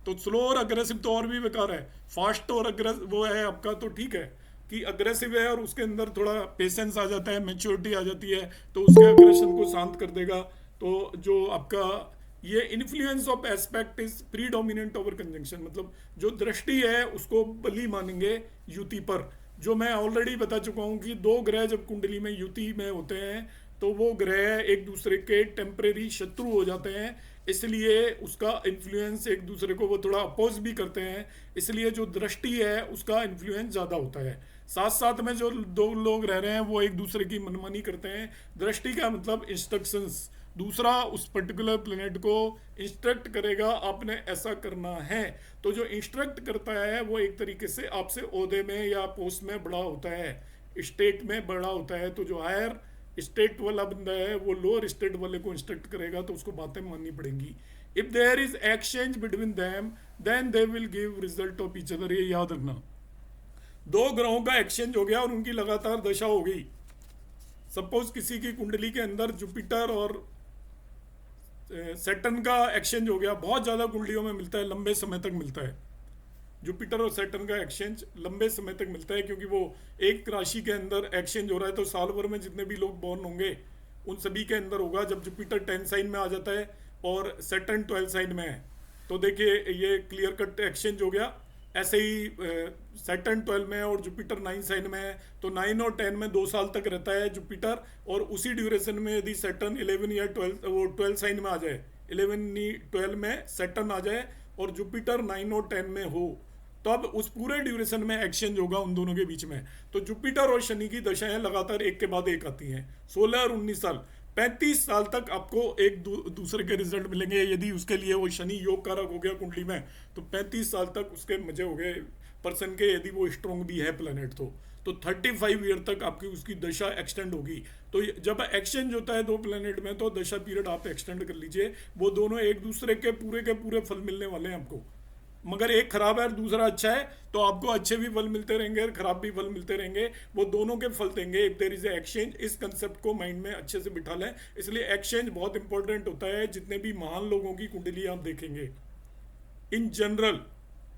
तो स्लो और अग्रेसिव तो और भी बेकार है। फास्ट और अग्रेसिव वो है आपका तो ठीक है कि अग्रेसिव है और उसके अंदर थोड़ा पेशेंस आ जाता है, मैच्योरिटी आ जाती है, तो उसके अग्रेशन को शांत कर देगा। तो जो आपका ये influence of aspect is predominant over conjunction, मतलब जो दृष्टि है उसको बली मानेंगे युति पर। जो मैं ऑलरेडी बता चुका हूँ कि दो ग्रह जब कुंडली में युति में होते हैं तो वो ग्रह एक दूसरे के टेम्परेरी शत्रु हो जाते हैं, इसलिए उसका इन्फ्लुएंस एक दूसरे को वो थोड़ा अपोज भी करते हैं, इसलिए जो दृष्टि है उसका इन्फ्लुएंस ज़्यादा होता है। साथ साथ में जो दो लोग रह रहे हैं वो एक दूसरे की मनमानी करते हैं। दृष्टि का मतलब इंस्ट्रक्शंस, दूसरा उस पर्टिकुलर प्लेनेट को इंस्ट्रक्ट करेगा आपने ऐसा करना है। तो जो इंस्ट्रक्ट करता है वो एक तरीके से आपसे ओहदे में या पोस्ट में बड़ा होता है, स्टेट में बड़ा होता है। तो जो हायर स्टेट वाला बंदा है वो लोअर स्टेट वाले को इंस्ट्रक्ट करेगा, तो उसको बातें माननी पड़ेंगी। If there is exchange between them then they will give result of each other. ये याद रखना, दो ग्रहों का एक्सचेंज हो गया और उनकी लगातार दशा हो गई। सपोज किसी की कुंडली के अंदर जुपिटर और सैटर्न का एक्सचेंज हो गया, बहुत ज़्यादा कुंडलियों में मिलता है, लंबे समय तक मिलता है। जुपिटर और सैटर्न का एक्सचेंज लंबे समय तक मिलता है क्योंकि वो एक राशि के अंदर एक्सचेंज हो रहा है, तो साल भर में जितने भी लोग बॉर्न होंगे उन सभी के अंदर होगा। जब जुपिटर 10 साइन में आ जाता है और सैटर्न 12 साइन में है तो देखिए ये क्लियर कट एक्सचेंज हो गया। ऐसे ही सैटर्न 12 में और जुपिटर 9 साइन में है तो 9 और 10 में 2 साल तक रहता है जुपिटर, और उसी ड्यूरेशन में यदि सैटर्न 11 या 12 वो 12 साइन में आ जाए, 12 में सैटर्न आ जाए और जुपिटर 9 और 10 में हो, तब उस पूरे ड्यूरेशन में एक्सचेंज होगा उन दोनों के बीच में। तो जुपिटर और शनि की दशाएं लगातार एक के बाद एक आती हैं। 16 और 19 साल, 35 साल तक आपको एक दूसरे के रिजल्ट मिलेंगे। यदि उसके लिए वो शनि योग कारक हो गया कुंडली में तो 35 साल तक उसके मजे हो गए पर्सन के, यदि वो स्ट्रॉन्ग भी है प्लेनेट तो 35 ईयर तक आपकी उसकी दशा एक्सटेंड होगी। तो जब एक्सचेंज होता है दो प्लेनेट में तो दशा पीरियड आप एक्सटेंड कर लीजिए, वो दोनों एक दूसरे के पूरे फल मिलने वाले हैं आपको। मगर एक खराब है और दूसरा अच्छा है तो आपको अच्छे भी फल मिलते रहेंगे और खराब भी फल मिलते रहेंगे, वो दोनों के फल देंगे इफ देयर इज एक्सचेंज। इस कंसेप्ट को माइंड में अच्छे से बिठा लें, इसलिए एक्सचेंज बहुत इंपॉर्टेंट होता है। जितने भी महान लोगों की कुंडली आप देखेंगे इन जनरल,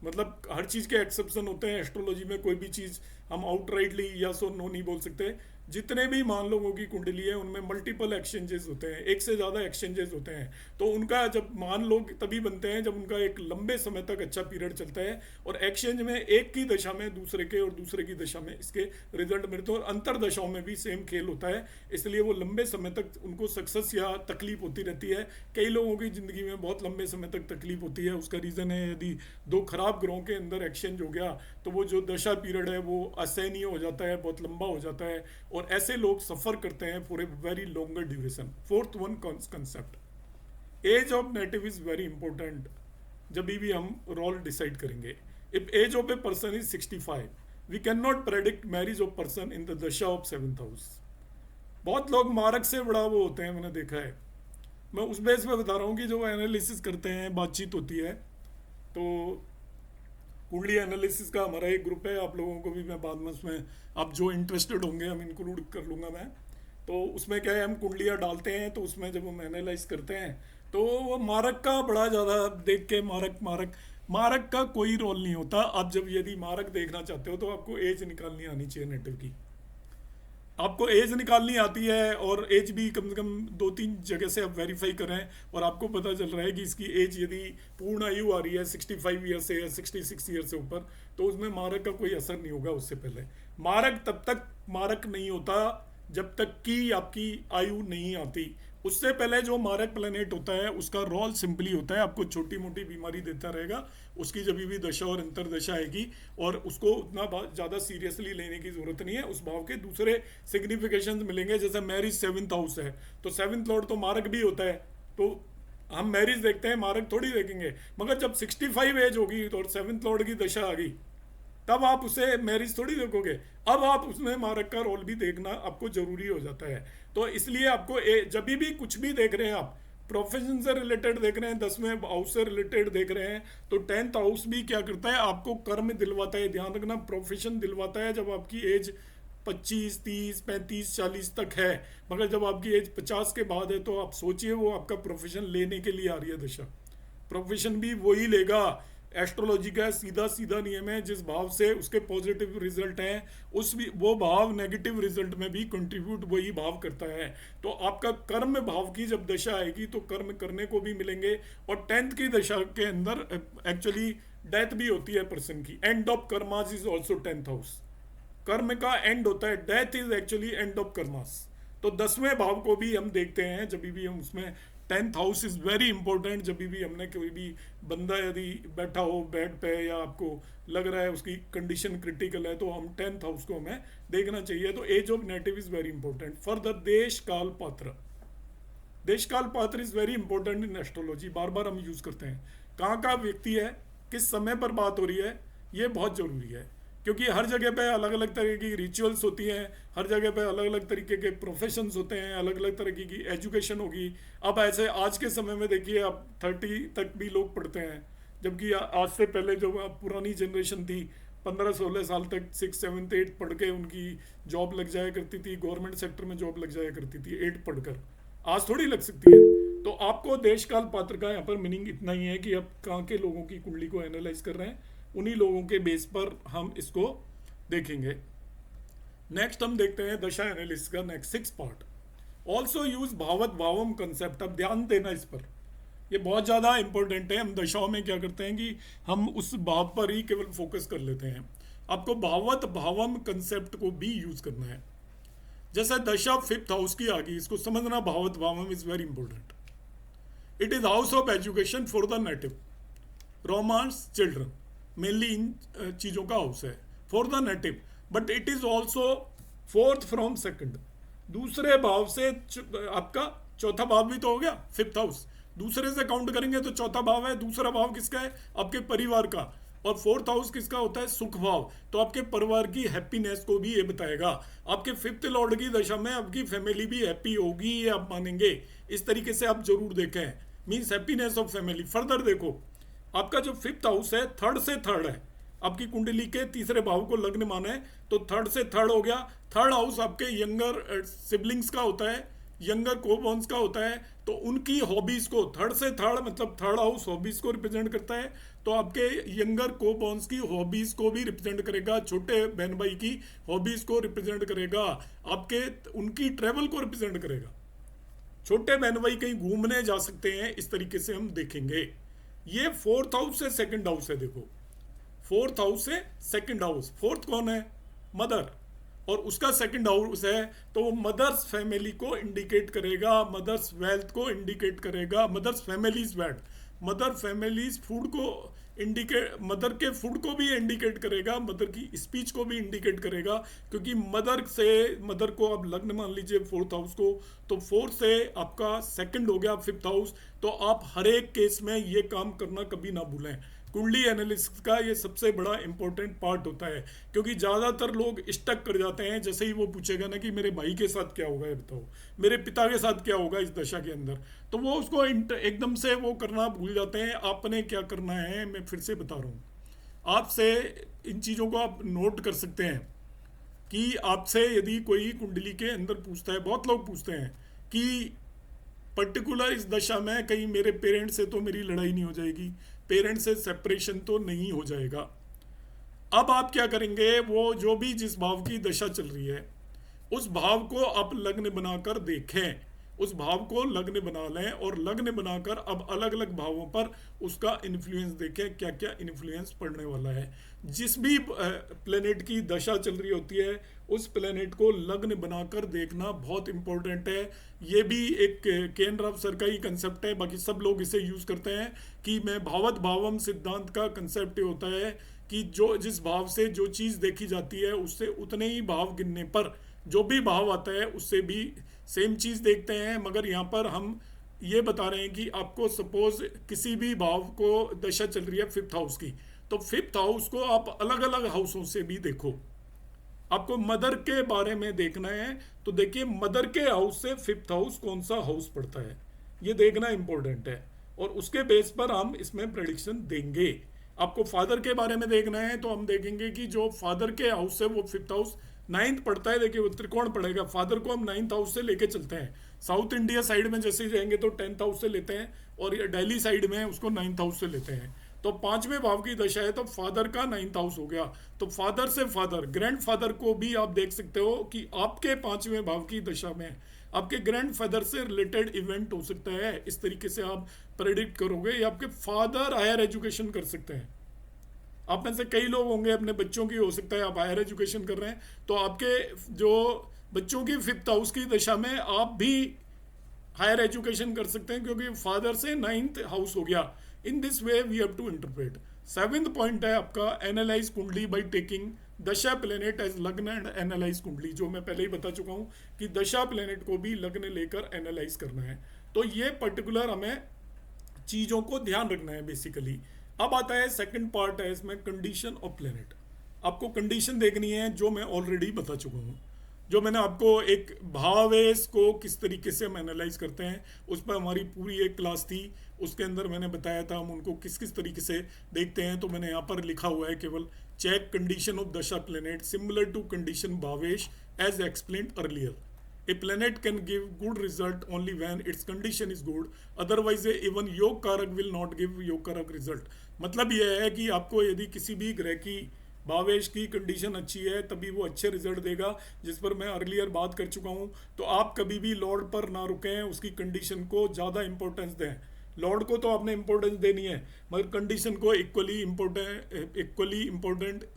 मतलब हर चीज़ के एक्सेप्शन होते हैं एस्ट्रोलॉजी में, कोई भी चीज़ हम आउटराइटली यस और नो नहीं बोल सकते। जितने भी मान लोगों की कुंडली है उनमें मल्टीपल एक्सचेंजेस होते हैं, एक से ज़्यादा एक्सचेंजेस होते हैं। तो उनका जब मान लो तभी बनते हैं जब उनका एक लंबे समय तक अच्छा पीरियड चलता है, और एक्सचेंज में एक की दशा में दूसरे के और दूसरे की दशा में इसके रिजल्ट मिलते हैं, और अंतर दशाओं में भी सेम खेल होता है। इसलिए वो लंबे समय तक उनको सक्सेस या तकलीफ होती रहती है। कई लोगों की ज़िंदगी में बहुत लंबे समय तक तकलीफ होती है। उसका रीज़न है यदि दो खराब ग्रहों के अंदर एक्सचेंज हो गया तो वो जो दशा पीरियड है वो असहनीय हो जाता है, बहुत लंबा हो जाता है, और ऐसे लोग सफ़र करते हैं for a very longer duration. Fourth one concept, age of native is very important जब भी हम रोल डिसाइड करेंगे। If age of a person is 65, we can not predict marriage of person in the dasha of 7th house. बहुत लोग mark से बड़ा वो होते हैं, मैंने देखा है। मैं उस बेस पे बता रहा हूँ कि जो एनालिसिस करते हैं, बातचीत होती है, तो कुंडली एनालिसिस का हमारा एक ग्रुप है, आप लोगों को भी मैं बाद में उसमें, आप जो इंटरेस्टेड होंगे हम इंक्लूड कर लूँगा मैं। तो उसमें क्या है, हम कुंडलियाँ डालते हैं, तो उसमें जब हम एनालाइज करते हैं तो वो मारक का बड़ा ज़्यादा देख के, मारक का कोई रोल नहीं होता। आप जब यदि मारक देखना चाहते हो तो आपको एज निकालनी आनी चाहिए नेटिव की। आपको एज निकालनी आती है, और एज भी कम से कम 2-3 जगह से आप वेरीफाई करें, और आपको पता चल रहा है कि इसकी एज यदि पूर्ण आयु आ रही है 65 ईयर से या 66 ईयर से ऊपर, तो उसमें मारक का कोई असर नहीं होगा। उससे पहले मारक तब तक मारक नहीं होता जब तक कि आपकी आयु नहीं आती। उससे पहले जो मारक प्लेनेट होता है उसका रोल सिंपली होता है आपको छोटी मोटी बीमारी देता रहेगा। उसकी जब भी दशा और अंतरदशा आएगी, और उसको उतना ज़्यादा सीरियसली लेने की ज़रूरत नहीं है। उस भाव के दूसरे सिग्निफिकेशंस मिलेंगे, जैसे मैरिज 7th हाउस है तो 7th लॉर्ड तो मारक भी होता है, तो हम मैरिज देखते हैं, मारक थोड़ी देखेंगे। मगर जब 65 एज होगी तो 7th लॉर्ड की दशा आ गई, तब आप उसे मैरिज थोड़ी देखोगे। अब आप उसमें मारक का रोल भी देखना आपको जरूरी हो जाता है। तो इसलिए आपको जब भी कुछ भी देख रहे हैं, आप प्रोफेशन से रिलेटेड देख रहे हैं, 10वें हाउस से रिलेटेड देख रहे हैं, तो 10th हाउस भी क्या करता है, आपको कर्म दिलवाता है। ध्यान रखना, प्रोफेशन दिलवाता है जब आपकी एज 25, 30, 35, 40 तक है। मगर जब आपकी एज 50 के बाद है तो आप सोचिए वो आपका प्रोफेशन लेने के लिए आ रही है दशा। प्रोफेशन भी वही लेगा। एस्ट्रोलॉजी का सीधा सीधा नियम है, जिस भाव से उसके पॉजिटिव रिजल्ट हैं उस भी वो भाव नेगेटिव रिजल्ट में भी कंट्रीब्यूट वही भाव करता है। तो आपका कर्म भाव की जब दशा आएगी तो कर्म करने को भी मिलेंगे। और 10th की दशा के अंदर एक्चुअली डेथ भी होती है पर्सन की। End of karmas is also 10th house. कर्म का एंड होता है, death is actually end of karmas. तो 10वें भाव को भी हम देखते हैं जब भी हम उसमें। 10th house is very important. जब भी हमने कोई भी बंदा यदि बैठा हो बेड पे, या आपको लग रहा है उसकी कंडीशन क्रिटिकल है, तो हम 10th हाउस को हमें देखना चाहिए। तो age of native is very important. Further देश काल पात्र, देश काल पात्र is very important in astrology. बार बार हम यूज़ करते हैं, कहाँ का व्यक्ति है, किस समय पर बात हो रही है, ये बहुत ज़रूरी है। क्योंकि हर जगह पे अलग अलग तरह की रिचुअल्स होती हैं, हर जगह पे अलग अलग तरीके के प्रोफेशंस होते हैं, अलग अलग तरीके की एजुकेशन होगी। अब ऐसे आज के समय में देखिए, अब 30 तक भी लोग पढ़ते हैं, जबकि आज से पहले जो पुरानी जनरेशन थी 15-16 साल तक 6, 7, 8 पढ़ के उनकी जॉब लग जाया करती थी, गवर्नमेंट सेक्टर में जॉब लग जाया करती थी 8 पढ़कर। आज थोड़ी लग सकती है। तो आपको देश काल पात्र का यहाँ पर मीनिंग इतना ही है कि आप कहाँ के लोगों की कुंडली को एनालाइज कर रहे हैं, उन्हीं लोगों के बेस पर हम इसको देखेंगे। नेक्स्ट हम देखते हैं दशा एनालिसिस का नेक्स्ट 6 पार्ट। ऑल्सो यूज भावत भावम कंसेप्ट। अब ध्यान देना इस पर, ये बहुत ज़्यादा इंपॉर्टेंट है। हम दशाओं में क्या करते हैं कि हम उस भाव पर ही केवल फोकस कर लेते हैं। आपको भावत भावम कंसेप्ट को भी यूज करना है। जैसे दशा 5th हाउस की आ गई, इसको समझना, भावत भावम is very important. It is house of education for the native, romance, children, mainly इन चीज़ों का हाउस है for the native. But it is also 4th from 2nd, दूसरे भाव से। आपका चौथा भाव भी तो हो गया 5th हाउस, दूसरे से काउंट करेंगे तो चौथा भाव है। दूसरा भाव किसका है, आपके परिवार का। और 4th हाउस किसका होता है, सुख भाव। तो आपके परिवार की हैप्पीनेस को भी ये बताएगा। आपके 5th लॉर्ड की दशा में आपकी फैमिली भी हैप्पी होगी, ये आप मानेंगे। इस तरीके से आप जरूर देखें, means happiness of family. Further देखो, आपका जो 5th हाउस है 3rd से 3rd है, आपकी कुंडली के तीसरे भाव को लग्न माने तो 3rd से 3rd हो गया। 3rd हाउस आपके यंगर सिबलिंग्स का होता है, यंगर कोबॉन्स का होता है, तो उनकी हॉबीज को थर्ड से थर्ड, मतलब थर्ड हाउस हॉबीज को रिप्रेजेंट करता है, तो आपके यंगर कोबॉन्स की हॉबीज को भी रिप्रेजेंट करेगा, छोटे बहन भाई की हॉबीज को रिप्रेजेंट करेगा, आपके उनकी ट्रेवल को रिप्रेजेंट करेगा। छोटे बहन भाई कहीं घूमने जा सकते हैं, इस तरीके से हम देखेंगे। ये फोर्थ हाउस से सेकंड हाउस है, देखो फोर्थ हाउस से सेकंड हाउस, फोर्थ कौन है, मदर, और उसका सेकंड हाउस है, तो वो मदर्स फैमिली को इंडिकेट करेगा, मदर्स वेल्थ को इंडिकेट करेगा, mother's family's wealth, mother family's food को इंडिकेट, मदर के फूड को भी इंडिकेट करेगा, मदर की स्पीच को भी इंडिकेट करेगा, क्योंकि मदर से, मदर को आप लग्न मान लीजिए फोर्थ हाउस को, तो फोर्थ से आपका सेकंड हो गया फिफ्थ हाउस। तो आप हर एक केस में ये काम करना कभी ना भूलें। कुंडली एनालिसिस का ये सबसे बड़ा इंपॉर्टेंट पार्ट होता है, क्योंकि ज़्यादातर लोग स्टक कर जाते हैं, जैसे ही वो पूछेगा ना कि मेरे भाई के साथ क्या होगा, ये बताओ मेरे पिता के साथ क्या होगा इस दशा के अंदर, तो वो उसको एकदम से वो करना भूल जाते हैं। आपने क्या करना है, मैं फिर से बता रहा हूँ आपसे, इन चीज़ों को आप नोट कर सकते हैं कि आपसे यदि कोई कुंडली के अंदर पूछता है, बहुत लोग पूछते हैं कि पर्टिकुलर इस दशा में कहीं मेरे पेरेंट्स से तो मेरी लड़ाई नहीं हो जाएगी, पेरेंट्स से सेपरेशन तो नहीं हो जाएगा। अब आप क्या करेंगे, वो जो भी जिस भाव की दशा चल रही है उस भाव को आप लग्न बनाकर देखें, उस भाव को लग्न बना लें, और लग्न बनाकर अब अलग अलग भावों पर उसका इन्फ्लुएंस देखें, क्या क्या इन्फ्लुएंस पड़ने वाला है। जिस भी प्लेनेट की दशा चल रही होती है उस प्लेनेट को लग्न बनाकर देखना बहुत इंपॉर्टेंट है। ये भी एक केन राव सर का ही कंसेप्ट है, बाकी सब लोग इसे यूज करते हैं कि मैं भावत भावम सिद्धांत का कंसेप्ट ये होता है कि जो जिस भाव से जो चीज़ देखी जाती है उससे उतने ही भाव गिनने पर जो भी भाव आता है उससे भी सेम चीज़ देखते हैं। मगर यहाँ पर हम ये बता रहे हैं कि आपको सपोज किसी भी भाव को दशा चल रही है फिफ्थ हाउस की, तो फिफ्थ हाउस को आप अलग अलग हाउसों से भी देखो। आपको मदर के बारे में देखना है तो देखिए मदर के हाउस से फिफ्थ हाउस कौन सा हाउस पड़ता है, ये देखना इंपॉर्टेंट है, और उसके बेस पर हम इसमें प्रेडिक्शन देंगे। आपको फादर के बारे में देखना है तो हम देखेंगे कि जो फादर के हाउस है वो फिफ्थ हाउस नाइन्थ पड़ता है, देखिए वो त्रिकोण पड़ेगा, फादर को हम नाइन्थ हाउस से लेके चलते हैं। साउथ इंडिया साइड में जैसे ही जाएंगे तो टेंथ हाउस से लेते हैं, और ये दिल्ली साइड में उसको नाइन्थ हाउस से लेते हैं। तो पांचवें भाव की दशा है तो फादर का नाइन्थ हाउस हो गया, तो फादर से फादर ग्रैंड फादर को भी आप देख सकते हो कि आपके पांचवें भाव की दशा में आपके ग्रैंड फादर से रिलेटेड इवेंट हो सकता है। इस तरीके से आप प्रेडिक्ट करोगे, या आपके फादर हायर एजुकेशन कर सकते हैं। आप में से कई लोग होंगे अपने बच्चों की, हो सकता है आप हायर एजुकेशन कर रहे हैं, तो आपके जो बच्चों की फिफ्थ हाउस की दशा में आप भी हायर एजुकेशन कर सकते हैं, क्योंकि फादर से नाइन्थ हाउस हो गया। In this way we have to interpret. Seventh point है आपका analyze kundli by taking dasha planet as lagna and analyze kundli, जो मैं पहले ही बता चुका हूं कि दशा प्लेनेट को भी लग्न लेकर एनालाइज करना है। तो ये पर्टिकुलर हमें चीज़ों को ध्यान रखना है बेसिकली। अब आता है सेकंड पार्ट है इसमें, कंडीशन ऑफ प्लेनेट। आपको कंडीशन देखनी है जो मैं ऑलरेडी बता चुका हूँ, जो मैंने आपको एक भावेश को किस तरीके से हम एनालाइज करते हैं उस पर हमारी पूरी एक क्लास थी, उसके अंदर मैंने बताया था हम उनको किस किस तरीके से देखते हैं। तो मैंने यहाँ पर लिखा हुआ है केवल, check condition of dasha planet similar to condition bhavesh as explained earlier. A planet can give good result only when its condition is good. Otherwise, even योग कारक will not give योग कारक result. मतलब यह है कि आपको यदि किसी भी ग्रह की भावेश की कंडीशन अच्छी है तभी वो अच्छे रिजल्ट देगा, जिस पर मैं अर्लियर बात कर चुका हूँ। तो आप कभी भी लॉर्ड पर ना रुकें, उसकी कंडीशन को ज़्यादा इंपॉर्टेंस दें। लॉर्ड को तो आपने इंपॉर्टेंस देनी है, मगर कंडीशन को इक्वली इम्पोर्टेंट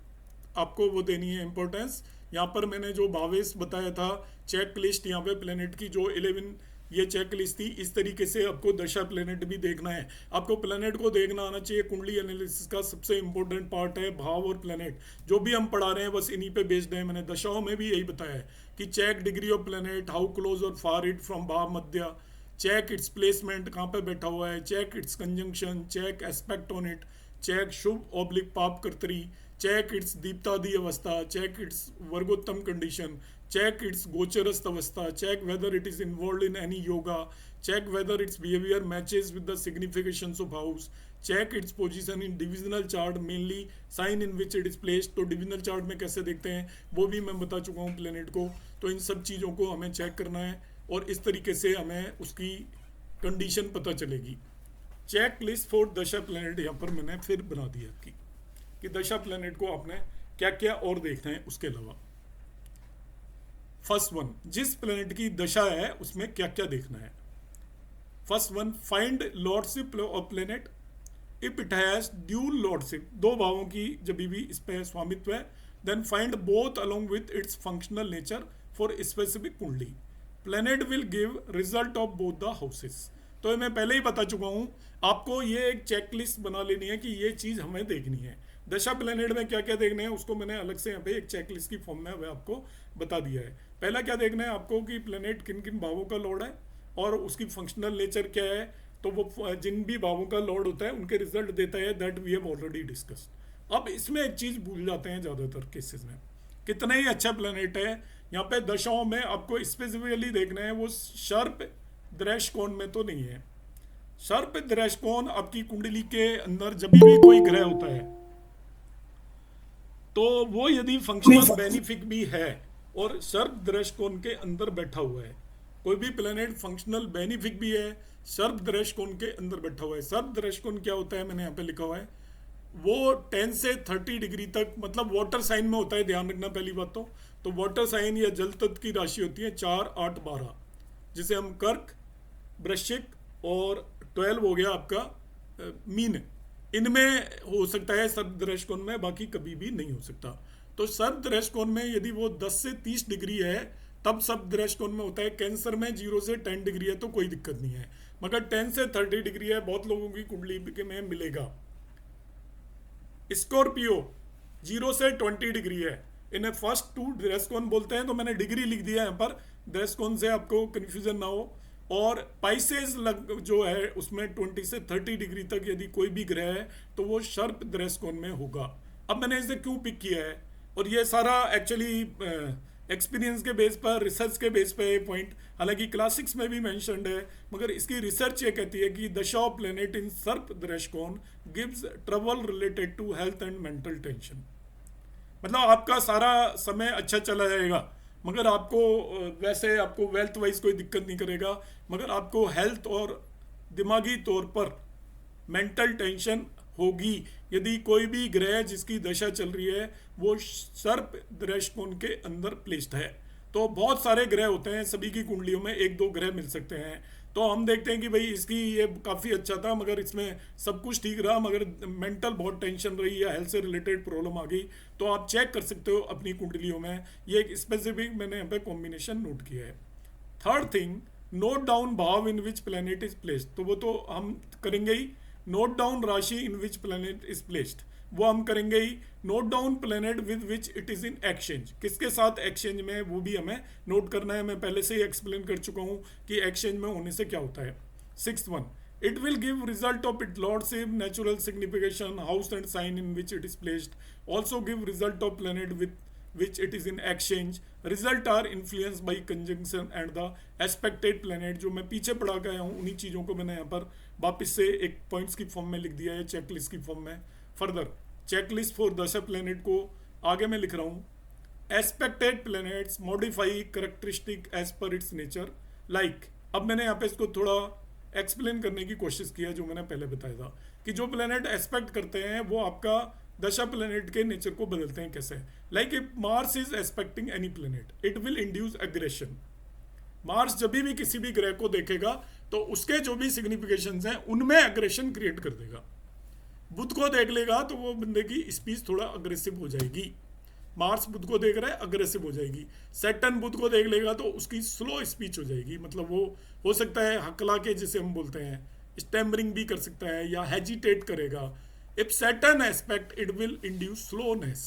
आपको वो देनी है इंपॉर्टेंस। यहाँ पर मैंने जो भावेश बताया था चेक लिस्ट, यहाँ पे प्लेनेट की जो 11 ये चेक लिस्ट थी, इस तरीके से आपको दशा प्लेनेट भी देखना है। आपको प्लेनेट को देखना आना चाहिए। कुंडली एनालिसिस का सबसे इंपॉर्टेंट पार्ट है भाव और प्लेनेट। जो भी हम पढ़ा रहे हैं बस इन्हीं पे बेस्ड है। मैंने दशाओं में भी यही बताया है कि check degree of planet, how close or far it from भाव मध्य, चेक इट्स प्लेसमेंट, कहाँ पे बैठा हुआ है, check its conjunction, check aspect on it, check शुभ ऑब्लिक पाप कर्तरी, चेक इट्स दीप्तादि अवस्था, चेक इट्स वर्गोत्तम कंडीशन, check its गोचरस्थ अवस्था, check whether it is involved in any yoga, check whether its behavior matches with the significations of house, check its position in divisional chart, mainly sign in which it is placed। तो divisional chart में कैसे देखते हैं वो भी मैं बता चुका हूँ प्लेनेट को। तो इन सब चीज़ों को हमें चेक करना है। और इस तरीके से हमें उसकी कंडीशन पता चलेगी। Check list for dasha planet यहाँ पर मैंने फिर बना दिया कि दशा प्लैनेट को आपने क्या क्या और देखना है उसके अलावा। फर्स्ट वन, जिस प्लैनेट की दशा है उसमें क्या क्या देखना है। First one, find lordship of planet if it has dual lordship, दो भावों की जब भी इस पे स्वामित्व है। Then find both along with its functional nature for specific कुंडली। Planet will give result of both the houses. तो मैं पहले ही बता चुका हूँ, आपको ये एक चेकलिस्ट बना लेनी है कि ये चीज़ हमें देखनी है। दशा प्लैनेट में क्या क्या देखना है उसको मैंने अलग से यहाँ पे एक चेकलिस्ट की फॉर्म में आपको बता दिया है। पहला क्या देखना है आपको कि प्लैनेट किन किन भावों का लॉर्ड है और उसकी फंक्शनल नेचर क्या है। तो वो जिन भी भावों का लॉर्ड होता है उनके रिजल्ट देता है, that we have already discussed. अब इसमें एक चीज़ भूल जाते हैं ज़्यादातर केसेस में, कितना ही अच्छा प्लैनेट है, यहाँ पे दशाओं में आपको स्पेसिफिकली देखना है वो सर्प दृष्टिकोण में तो नहीं है। सर्प दृष्टिकोण आपकी कुंडली के अंदर जब भी कोई ग्रह होता है तो वो यदि फंक्शनल बेनिफिक भी है और सर्प दृष्टिकोण के अंदर बैठा हुआ है, कोई भी प्लैनेट फंक्शनल बेनिफिक भी है, सर्प दृष्टिकोण के अंदर बैठा हुआ है। सर्प दृष्टिकोण क्या होता है, मैंने यहाँ पे लिखा हुआ है, वो 10 से 30 डिग्री तक, मतलब वाटर साइन में होता है, ध्यान रखना पहली बात। तो वाटर साइन या जल तत्व की राशि होती है 4, 8, 12, जिसे हम कर्क, वृश्चिक और 12 हो गया आपका मीन, इनमें हो सकता है सर्प दृष्टिकोण में, बाकी कभी भी नहीं हो सकता। तो सर्प दृष्टिकोण में यदि वो 10 से 30 डिग्री है तब सर्प दृष्टिकोण में होता है। कैंसर में 0 से 10 डिग्री है तो कोई दिक्कत नहीं है, मगर 10 से 30 डिग्री है बहुत लोगों की कुंडली में मिलेगा। स्कॉर्पियो 0 से 20 डिग्री है, इन्हें फर्स्ट 2 दृष्टिकोण बोलते हैं, तो मैंने डिग्री लिख दिया यहाँ पर दृष्टिकोण से आपको कंफ्यूजन ना हो। और पाइसेस जो है उसमें 20 से 30 डिग्री तक यदि कोई भी ग्रह है तो वो सर्प दृष्टिकोण में होगा। अब मैंने इसे क्यों पिक किया है, और ये सारा एक्चुअली एक्सपीरियंस के बेस पर, रिसर्च के बेस पे पॉइंट, हालांकि क्लासिक्स में भी मेंशन्ड है, मगर इसकी रिसर्च ये कहती है कि दशा ऑफ प्लैनेट इन सर्प दृष्टिकोण gives trouble related to health and mental tension. मतलब आपका सारा समय अच्छा चला जाएगा, मगर आपको वैसे आपको वेल्थ वाइज कोई दिक्कत नहीं करेगा, मगर आपको हेल्थ और दिमागी तौर पर मेंटल टेंशन होगी यदि कोई भी ग्रह जिसकी दशा चल रही है वो सर्प दृष्टिकोण के अंदर प्लेस्ड है। तो बहुत सारे ग्रह होते हैं, सभी की कुंडलियों में 1-2 ग्रह मिल सकते हैं। तो हम देखते हैं कि भाई इसकी ये काफ़ी अच्छा था मगर इसमें सब कुछ ठीक रहा, मगर मेंटल बहुत टेंशन रही या हेल्थ से रिलेटेड प्रॉब्लम आ गई, तो आप चेक कर सकते हो अपनी कुंडलियों में। ये एक स्पेसिफिक मैंने यहाँ पे कॉम्बिनेशन नोट किया है। थर्ड थिंग, नोट डाउन भाव in which planet is placed, तो वो तो हम करेंगे ही। नोट डाउन राशि in which planet is placed, वो हम करेंगे ही। Note down planet with which it is in exchange, किसके साथ एक्सचेंज में, वो भी हमें नोट करना है। मैं पहले से ही एक्सप्लेन कर चुका हूँ कि एक्सचेंज में होने से क्या होता है। 6th one, it will give result of it lordship, natural signification, house and sign in which it is placed, also give result of planet with which it is in exchange. Result are influenced by conjunction and the aspected planet। जो मैं पीछे पढ़ा गया हूँ उन्हीं चीज़ों को मैंने यहाँ पर वापस से एक पॉइंट्स की फॉर्म में लिख दिया है, चेकलिस्ट की फॉर्म में। Further checklist for dasha planet को आगे मैं लिख रहा हूँ, aspected planets modify characteristic as per its nature like. अब मैंने यहाँ पे इसको थोड़ा एक्सप्लेन करने की कोशिश किया, जो मैंने पहले बताया था कि जो प्लैनेट एस्पेक्ट करते हैं वो आपका दशा प्लैनेट के नेचर को बदलते हैं। कैसे, like if Mars is expecting any planet it will induce aggression. Mars जब भी किसी भी ग्रह को देखेगा तो उसके जो भी सिग्निफिकेशंस हैं उनमें एग्रेशन क्रिएट कर देगा। बुध को देख लेगा तो वो बंदे की स्पीच थोड़ा अग्रेसिव हो जाएगी। मार्स बुध को देख रहा है, अग्रेसिव हो जाएगी। सैटर्न बुध को देख लेगा तो उसकी स्लो स्पीच हो जाएगी, मतलब वो हो सकता है हकला के जिसे हम बोलते हैं, स्टैमरिंग भी कर सकता है या हेजिटेट करेगा। If Saturn aspect, it will induce slowness.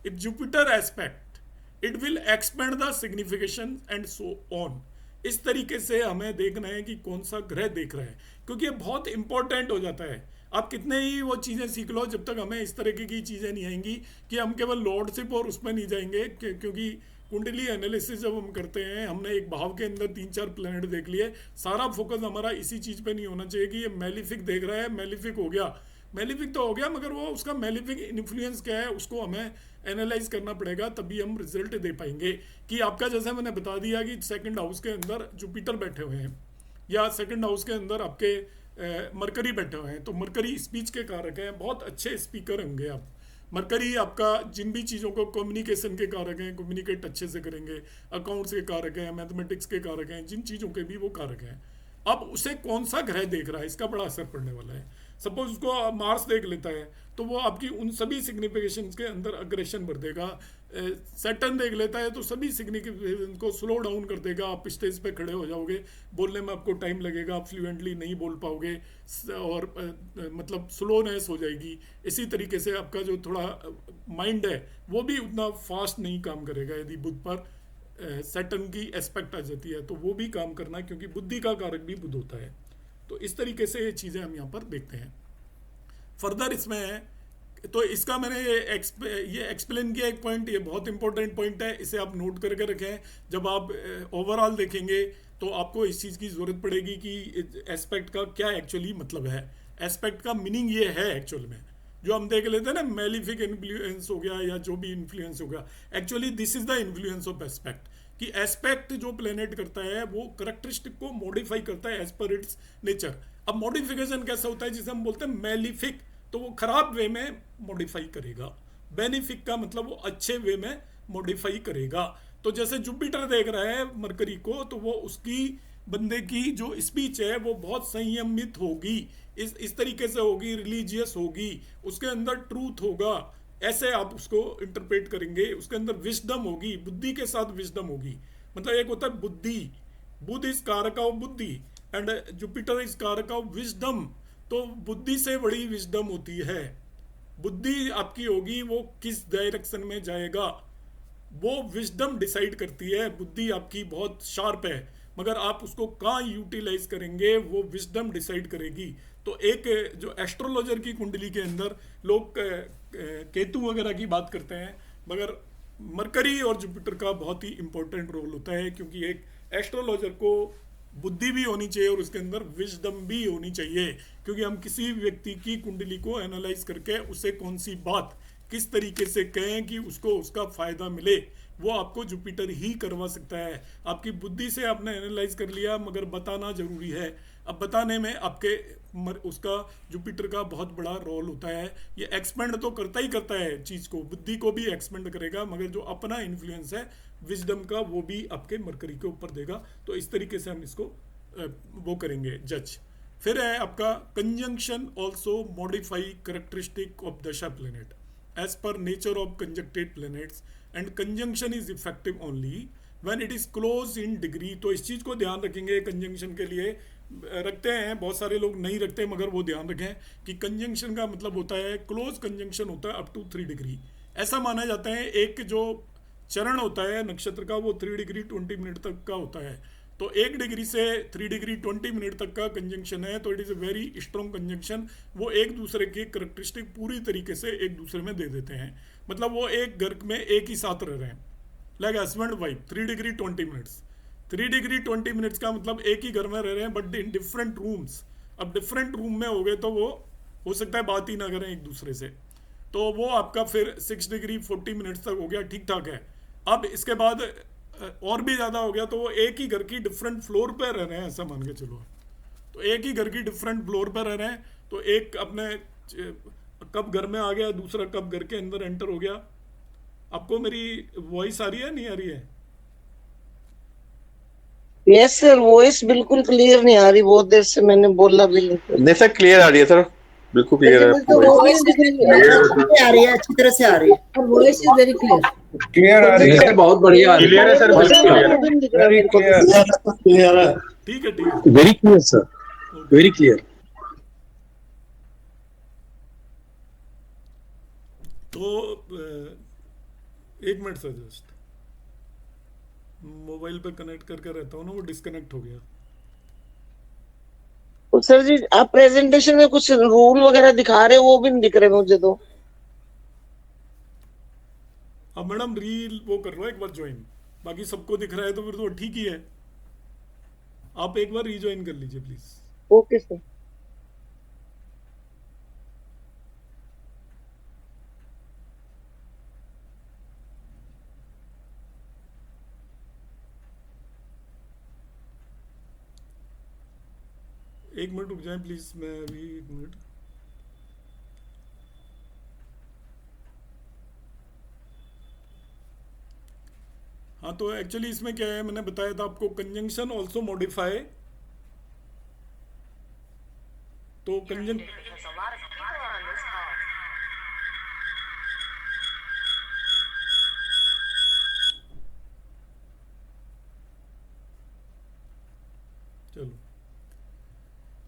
If Jupiter aspect, it will expand the signification and so on. इस तरीके से हमें देखना है कि कौन सा ग्रह देख रहा है, क्योंकि ये बहुत इंपॉर्टेंट हो जाता है। आप कितने ही वो चीज़ें सीख लो, जब तक हमें इस तरह की चीज़ें नहीं आएंगी कि हम केवल लॉर्डशिप और उसमें नहीं जाएंगे, क्योंकि कुंडली एनालिसिस जब हम करते हैं, हमने एक भाव के अंदर 3-4 प्लैनेट देख लिए, सारा फोकस हमारा इसी चीज़ पे नहीं होना चाहिए कि ये मेलिफिक देख रहा है, मेलिफिक हो गया, मेलिफिक तो हो गया, मगर वो उसका मेलिफिक इन्फ्लुएंस क्या है उसको हमें एनालाइज करना पड़ेगा, तभी हम रिजल्ट दे पाएंगे। कि आपका जैसे मैंने बता दिया कि सेकंड हाउस के अंदर जुपिटर बैठे हुए हैं, या सेकंड हाउस के अंदर आपके मरकरी बैठे हुए हैं, तो मरकरी स्पीच के कारक हैं, बहुत अच्छे स्पीकर होंगे आप। मरकरी आपका जिन भी चीज़ों को कम्युनिकेशन के कारक हैं, कम्युनिकेट अच्छे से करेंगे, अकाउंट्स के कारक हैं, मैथमेटिक्स के कारक हैं, जिन चीज़ों के भी वो कारक हैं। अब उसे कौन सा ग्रह देख रहा है इसका बड़ा असर पड़ने वाला है। सपोज उसको मार्स देख लेता है तो वो आपकी उन सभी सिग्निफिकेशन के अंदर अग्रेशन भर देगा। सैटर्न देख लेता है तो सभी सिग्निफिकेशन को स्लो डाउन कर देगा, आप स्टेज पे खड़े हो जाओगे, बोलने में आपको टाइम लगेगा, आप फ्लुएंटली नहीं बोल पाओगे, और मतलब स्लोनेस हो जाएगी। इसी तरीके से आपका जो थोड़ा माइंड है वो भी उतना फास्ट नहीं काम करेगा। यदि बुध पर सैटर्न की एस्पेक्ट आ जाती है तो वो भी काम करना, क्योंकि बुद्धि का कारक भी बुध होता है। तो इस तरीके से ये चीज़ें हम यहाँ पर देखते हैं। फर्दर इसमें तो इसका मैंने ये एक्सप्लेन किया एक पॉइंट, ये बहुत इंपॉर्टेंट पॉइंट है, इसे आप नोट करके रखें। जब आप ओवरऑल देखेंगे तो आपको इस चीज़ की ज़रूरत पड़ेगी कि एस्पेक्ट का क्या एक्चुअली मतलब है। एस्पेक्ट का मीनिंग ये है एक्चुअल में, जो हम देख लेते हैं ना, मेलिफिक इन्फ्लुएंस हो गया या जो भी इन्फ्लुएंस होगा, actually this is the influence of aspect. कि एस्पेक्ट जो प्लेनेट करता है वो करेक्टरिस्टिक को मॉडिफाई करता है एज पर इट्स नेचर। अब मॉडिफिकेशन कैसा होता है, जिसे हम बोलते हैं मेलिफिक, तो वो खराब वे में मॉडिफाई करेगा। बेनिफिक का मतलब वो अच्छे वे में मॉडिफाई करेगा। तो जैसे जुपिटर देख रहा है मरकरी को, तो वो उसकी बंदे की जो स्पीच है वो बहुत संयमित होगी, इस तरीके से होगी, रिलीजियस होगी, उसके अंदर ट्रूथ होगा, ऐसे आप उसको इंटरप्रेट करेंगे। उसके अंदर विजडम होगी, बुद्धि के साथ विजडम होगी। मतलब एक होता है बुद्धि, बुध इज कारक ऑफ बुद्धि एंड जुपिटर इज कारक ऑफ विजडम। तो बुद्धि से बड़ी विजडम होती है। बुद्धि आपकी होगी वो किस डायरेक्शन में जाएगा, वो विजडम डिसाइड करती है। बुद्धि आपकी बहुत शार्प है, मगर आप उसको कहाँ यूटिलाइज करेंगे वो विजडम डिसाइड करेगी। तो एक जो एस्ट्रोलॉजर की कुंडली के अंदर लोग केतु वगैरह की बात करते हैं, मगर मरकरी और जुपिटर का बहुत ही इंपॉर्टेंट रोल होता है, क्योंकि एक एस्ट्रोलॉजर को बुद्धि भी होनी चाहिए और उसके अंदर विजडम भी होनी चाहिए। क्योंकि हम किसी व्यक्ति की कुंडली को एनालाइज करके उसे कौन सी बात किस तरीके से कहें कि उसको उसका फायदा मिले, वो आपको जुपिटर ही करवा सकता है। आपकी बुद्धि से आपने एनालाइज कर लिया, मगर बताना जरूरी है। अब बताने में आपके उसका जुपिटर का बहुत बड़ा रोल होता है। ये एक्सपेंड तो करता ही करता है चीज़ को, बुद्धि को भी एक्सपेंड करेगा, मगर जो अपना इन्फ्लुएंस है विजडम का वो भी आपके मरकरी के ऊपर देगा। तो इस तरीके से हम इसको वो करेंगे जज। फिर है आपका conjunction also modify characteristic of dasha planet as per nature of conjuncted planets, and conjunction is effective only when it is close in degree। तो इस चीज़ को ध्यान रखेंगे। कंजंक्शन के लिए रखते हैं, बहुत सारे लोग नहीं रखते, मगर वो ध्यान रखें कि कंजंक्शन का मतलब होता है क्लोज कंजंक्शन होता है अप टू 3 डिग्री। ऐसा माना जाता है एक जो चरण होता है नक्षत्र का वो 3 डिग्री 20 मिनट तक का होता है। तो 1 डिग्री से 3 डिग्री 20 मिनट तक का कंजंक्शन है, तो it is a very strong conjunction. वो एक दूसरे की करेक्टरिस्टिक पूरी तरीके से एक दूसरे में दे देते हैं। मतलब वो एक घर में एक ही साथ रह रहे हैं, like husband wife. 3 degree 20 minutes, 3 degree 20 minutes का मतलब एक ही घर में रह रहे हैं, बट इन डिफरेंट रूम्स। अब डिफरेंट रूम में हो गए तो वो हो सकता है बात ही ना करें एक दूसरे से, तो वो आपका फिर 6 डिग्री 40 मिनट्स तक हो गया, ठीक ठाक है। अब इसके बाद और भी ज़्यादा हो गया तो वो एक ही घर की डिफरेंट फ्लोर पर रह रहे हैं, ऐसा मान के चलो। तो एक ही घर की डिफरेंट फ्लोर पर रह रहे हैं, तो एक अपने कब घर में आ गया, दूसरा कब घर के अंदर एंटर हो गया। आपको मेरी वॉइस आ रही है, नहीं आ रही है? यस सर, वॉइस बिल्कुल क्लियर नहीं आ रही, बहुत देर से मैंने बोला भी नहीं सर क्लियर आ रही है सर, बिल्कुल क्लियर है आपकी वॉइस। वॉइस आ रही है, अच्छी तरह से आ रही है, और voice is very clear. Clear आ रही है, बहुत बढ़िया आ रही क्लियर है सर, वेरी क्लियर है, ठीक है, ठीक है, very clear sir, very clear. तो एक मिनट सर, जस्ट मोबाइल पे कनेक्ट करके रहता हूँ ना, वो डिस्कनेक्ट हो गया। तो सर जी आप प्रेजेंटेशन में कुछ रूल वगैरह दिखा रहे हो, वो भी नहीं दिख रहे मुझे तो। अब मैडम रील वो कर लो एक बार ज्वाइन, बाकी सबको दिख रहा है तो फिर तो ठीक ही है। आप एक बार रीज्वाइन कर लीजिए प्लीज। Okay sir. एक मिनट रुक जाए प्लीज, मैं अभी एक मिनट। हाँ, तो एक्चुअली इसमें क्या है, मैंने बताया था आपको कंजंक्शन ऑल्सो मॉडिफाई। तो conjunction There's a lot of people on this call. चलो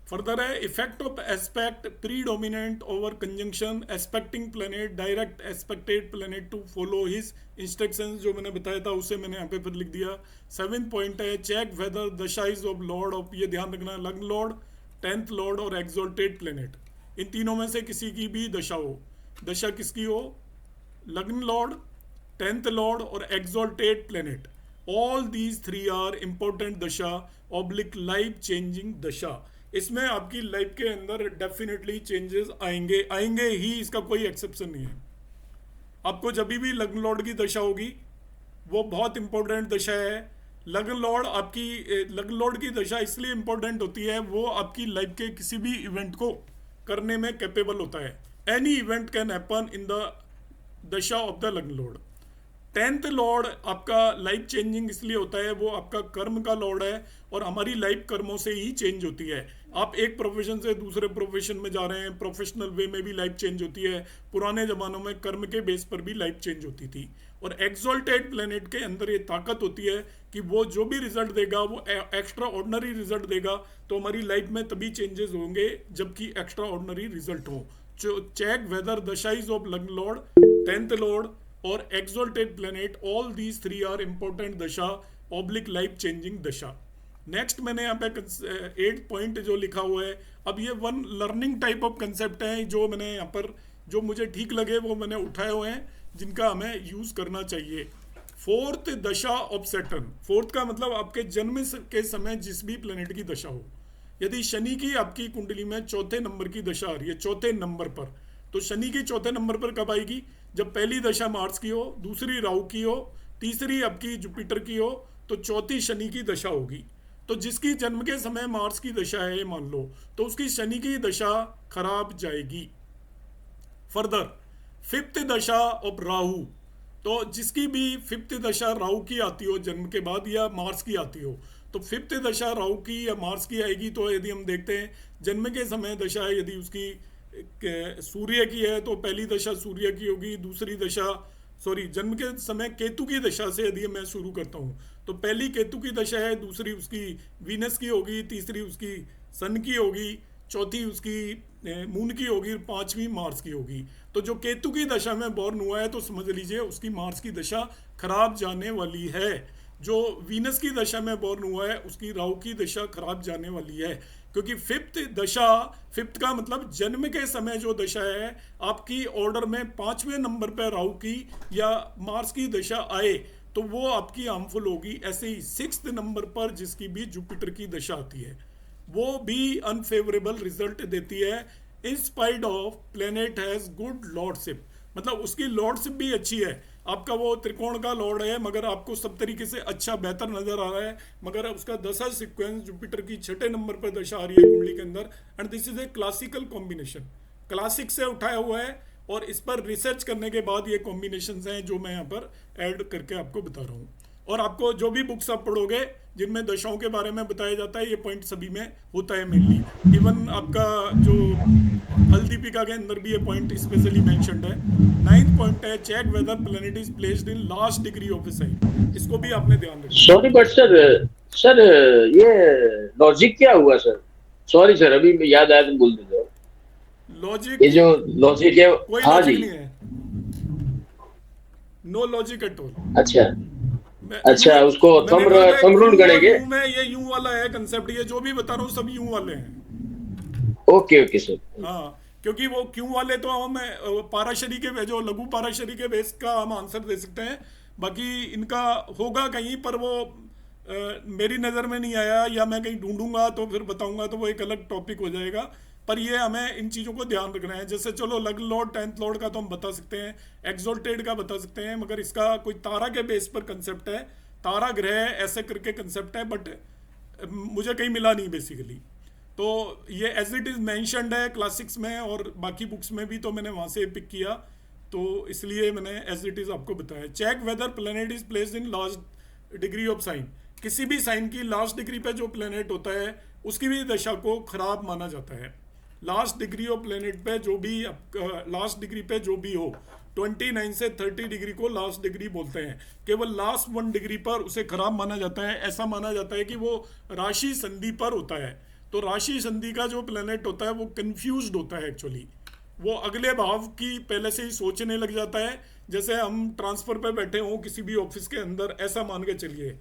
फर्दर है, effect of aspect predominant over conjunction aspecting planet direct aspected planet to follow his instructions, जो मैंने बताया था उसे मैंने यहाँ पे फिर लिख दिया। 7 पॉइंट है, check whether दशाइज of lord of, ये ध्यान रखना, लग्न लॉर्ड, 10th लॉर्ड और एक्सोल्टेड प्लेनेट, इन तीनों में से किसी की भी दशा हो। दशा किसकी हो? लग्न लॉर्ड, 10th लॉर्ड और exalted planet, all these 3 are important dasha oblique life changing dasha. इसमें आपकी लाइफ के अंदर डेफिनेटली चेंजेस आएंगे ही, इसका कोई एक्सेप्शन नहीं है। आपको जब भी लग्न लॉर्ड की दशा होगी, वो बहुत इंपॉर्टेंट दशा है। लग्न लॉर्ड की दशा इसलिए इंपॉर्टेंट होती है, वो आपकी लाइफ के किसी भी इवेंट को करने में कैपेबल होता है। Any event can happen in the dasha of the लग्न लॉर्ड। 10th लॉर्ड आपका लाइफ चेंजिंग इसलिए होता है, वो आपका कर्म का लॉर्ड है और हमारी लाइफ कर्मों से ही चेंज होती है। आप एक प्रोफेशन से दूसरे प्रोफेशन में जा रहे हैं, प्रोफेशनल वे में भी लाइफ चेंज होती है। पुराने ज़मानों में कर्म के बेस पर भी लाइफ चेंज होती थी। और एक्सोल्टेड प्लेनेट के अंदर ये ताकत होती है कि वो जो भी रिजल्ट देगा वो एक्स्ट्रा ऑर्डिनरी रिजल्ट देगा, तो हमारी लाइफ में तभी चेंजेस होंगे जबकि एक्स्ट्रा ऑर्डिनरी रिजल्ट हो। Check whether दशाइज of lagna lord, 10th lord और exalted planet, all these 3 are important dasha oblique life changing dasha. Next मैंने यहाँ पे 8 पॉइंट जो लिखा हुआ है, अब ये 1 लर्निंग टाइप ऑफ कंसेप्ट है, जो मैंने यहाँ पर जो मुझे ठीक लगे वो मैंने उठाए हुए हैं, जिनका हमें यूज करना चाहिए। 4th दशा ऑफ सैटर्न, 4th का मतलब आपके जन्म के समय जिस भी प्लेनेट की दशा हो। यदि शनि की आपकी कुंडली में 4थे नंबर की दशा आ रही है, 4थे नंबर पर, तो शनि की 4थे नंबर पर कब आएगी? जब पहली दशा मार्स की हो, दूसरी राहु की हो, तीसरी आपकी जुपिटर की हो, तो चौथी शनि की दशा होगी। तो जिसकी जन्म के समय मार्स की दशा है मान लो, तो उसकी शनि की दशा खराब जाएगी। फर्दर 5th दशा ऑफ राहु, तो जिसकी भी 5th दशा राहु की आती हो जन्म के बाद या मार्स की आती हो, तो 5th दशा राहु की या मार्स की आएगी। तो यदि हम देखते हैं जन्म के समय दशा यदि उसकी सूर्य की है, तो पहली दशा सूर्य की होगी, दूसरी दशा जन्म के समय केतु की दशा से यदि मैं शुरू करता हूँ, तो पहली केतु की दशा है, दूसरी उसकी वीनस की होगी, तीसरी उसकी सन की होगी, चौथी उसकी मून की होगी, 5वीं मार्स की होगी। तो जो केतु की दशा में बॉर्न हुआ है, तो समझ लीजिए उसकी मार्स की दशा खराब जाने वाली है। जो वीनस की दशा में बॉर्न हुआ है, उसकी राहु की दशा खराब जाने वाली है, क्योंकि 5th दशा, 5th का मतलब जन्म के समय जो दशा है आपकी ऑर्डर में 5वें नंबर पर राहु की या मार्स की दशा आए, तो वो आपकी हार्मफुल होगी। ऐसे ही 6th नंबर पर जिसकी भी जुपिटर की दशा आती है, वो भी अनफेवरेबल रिजल्ट देती है। In spite of planet has good lordship, मतलब उसकी लॉर्डशिप भी अच्छी है। आपका वो त्रिकोण का लॉर्ड है, मगर आपको सब तरीके से अच्छा बेहतर नजर आ रहा है, मगर उसका दशा सीक्वेंस जुपिटर की 6ठे नंबर पर दशा आ रही है कुंडली के अंदर। And this is a classical combination, classic से उठाया हुआ है, और इस पर रिसर्च करने के बाद ये कॉम्बिनेशंस हैं जो मैं यहाँ पर ऐड करके आपको बता रहा हूँ। और आपको जो भी बुक्स आप पढ़ोगे जिनमें दशाओं के बारे में बताया जाता है, ये पॉइंट सभी में होता है मेनली। इवन आपका जो हल्दीपिका के अंदर भी ये पॉइंट स्पेशली मेंशन्ड है। 9th पॉइंट है, check whether planet is placed in last degree of a sign, इसको भी आपने ध्यान रखना। सॉरी बट सर ये लॉजिक क्या हुआ सर? सॉरी सर, अभी याद आया तो बोल दीजिए। लॉजिक, ये जो लॉजिक है, कोई हाँ लॉजिक जी, नहीं है, नो लॉजिक एट ऑल। अच्छा उसको थंब रूल करेंगे। ये यूं वाला है कंसेप्ट, ये जो भी बता रहा हूँ सब यूं वाले हैं। Okay sir. हाँ, क्योंकि वो क्यों वाले तो हम पाराशरी के जो लघु पाराशरी के बेस का हम आंसर दे सकते हैं, बाकी इनका होगा कहीं पर, वो मेरी नज़र में नहीं आया या मैं कहीं ढूंढूंगा तो फिर बताऊंगा, तो वो एक अलग टॉपिक हो जाएगा। पर ये हमें इन चीज़ों को ध्यान रखना है। जैसे चलो लग्न लॉर्ड 10th लॉर्ड का तो हम बता सकते हैं, एक्सोल्टेड का बता सकते हैं, मगर इसका कोई तारा के बेस पर कंसेप्ट है, तारा ग्रह ऐसे करके कंसेप्ट है, बट मुझे कहीं मिला नहीं बेसिकली। तो ये एज इट इज मेंशन्ड है क्लासिक्स में और बाकी बुक्स में भी, तो मैंने वहां से पिक किया, तो इसलिए मैंने एज इट इज आपको बताया। Check whether planet is placed in last degree of sign, किसी भी साइन की लास्ट डिग्री पे जो प्लेनेट होता है उसकी भी दशा को खराब माना जाता है। लास्ट डिग्री ऑफ प्लेनेट पे जो भी लास्ट डिग्री पे जो भी हो, 29 से 30 डिग्री को लास्ट डिग्री बोलते हैं। केवल लास्ट 1 डिग्री पर उसे खराब माना जाता है। ऐसा माना जाता है कि वो राशि संधि पर होता है। तो राशि संधि का जो प्लेनेट होता है वो कंफ्यूज्ड होता है एक्चुअली, वो अगले भाव की पहले से ही सोचने लग जाता है। जैसे हम ट्रांसफर पे बैठे हों किसी भी ऑफिस के अंदर, ऐसा मान के चलिए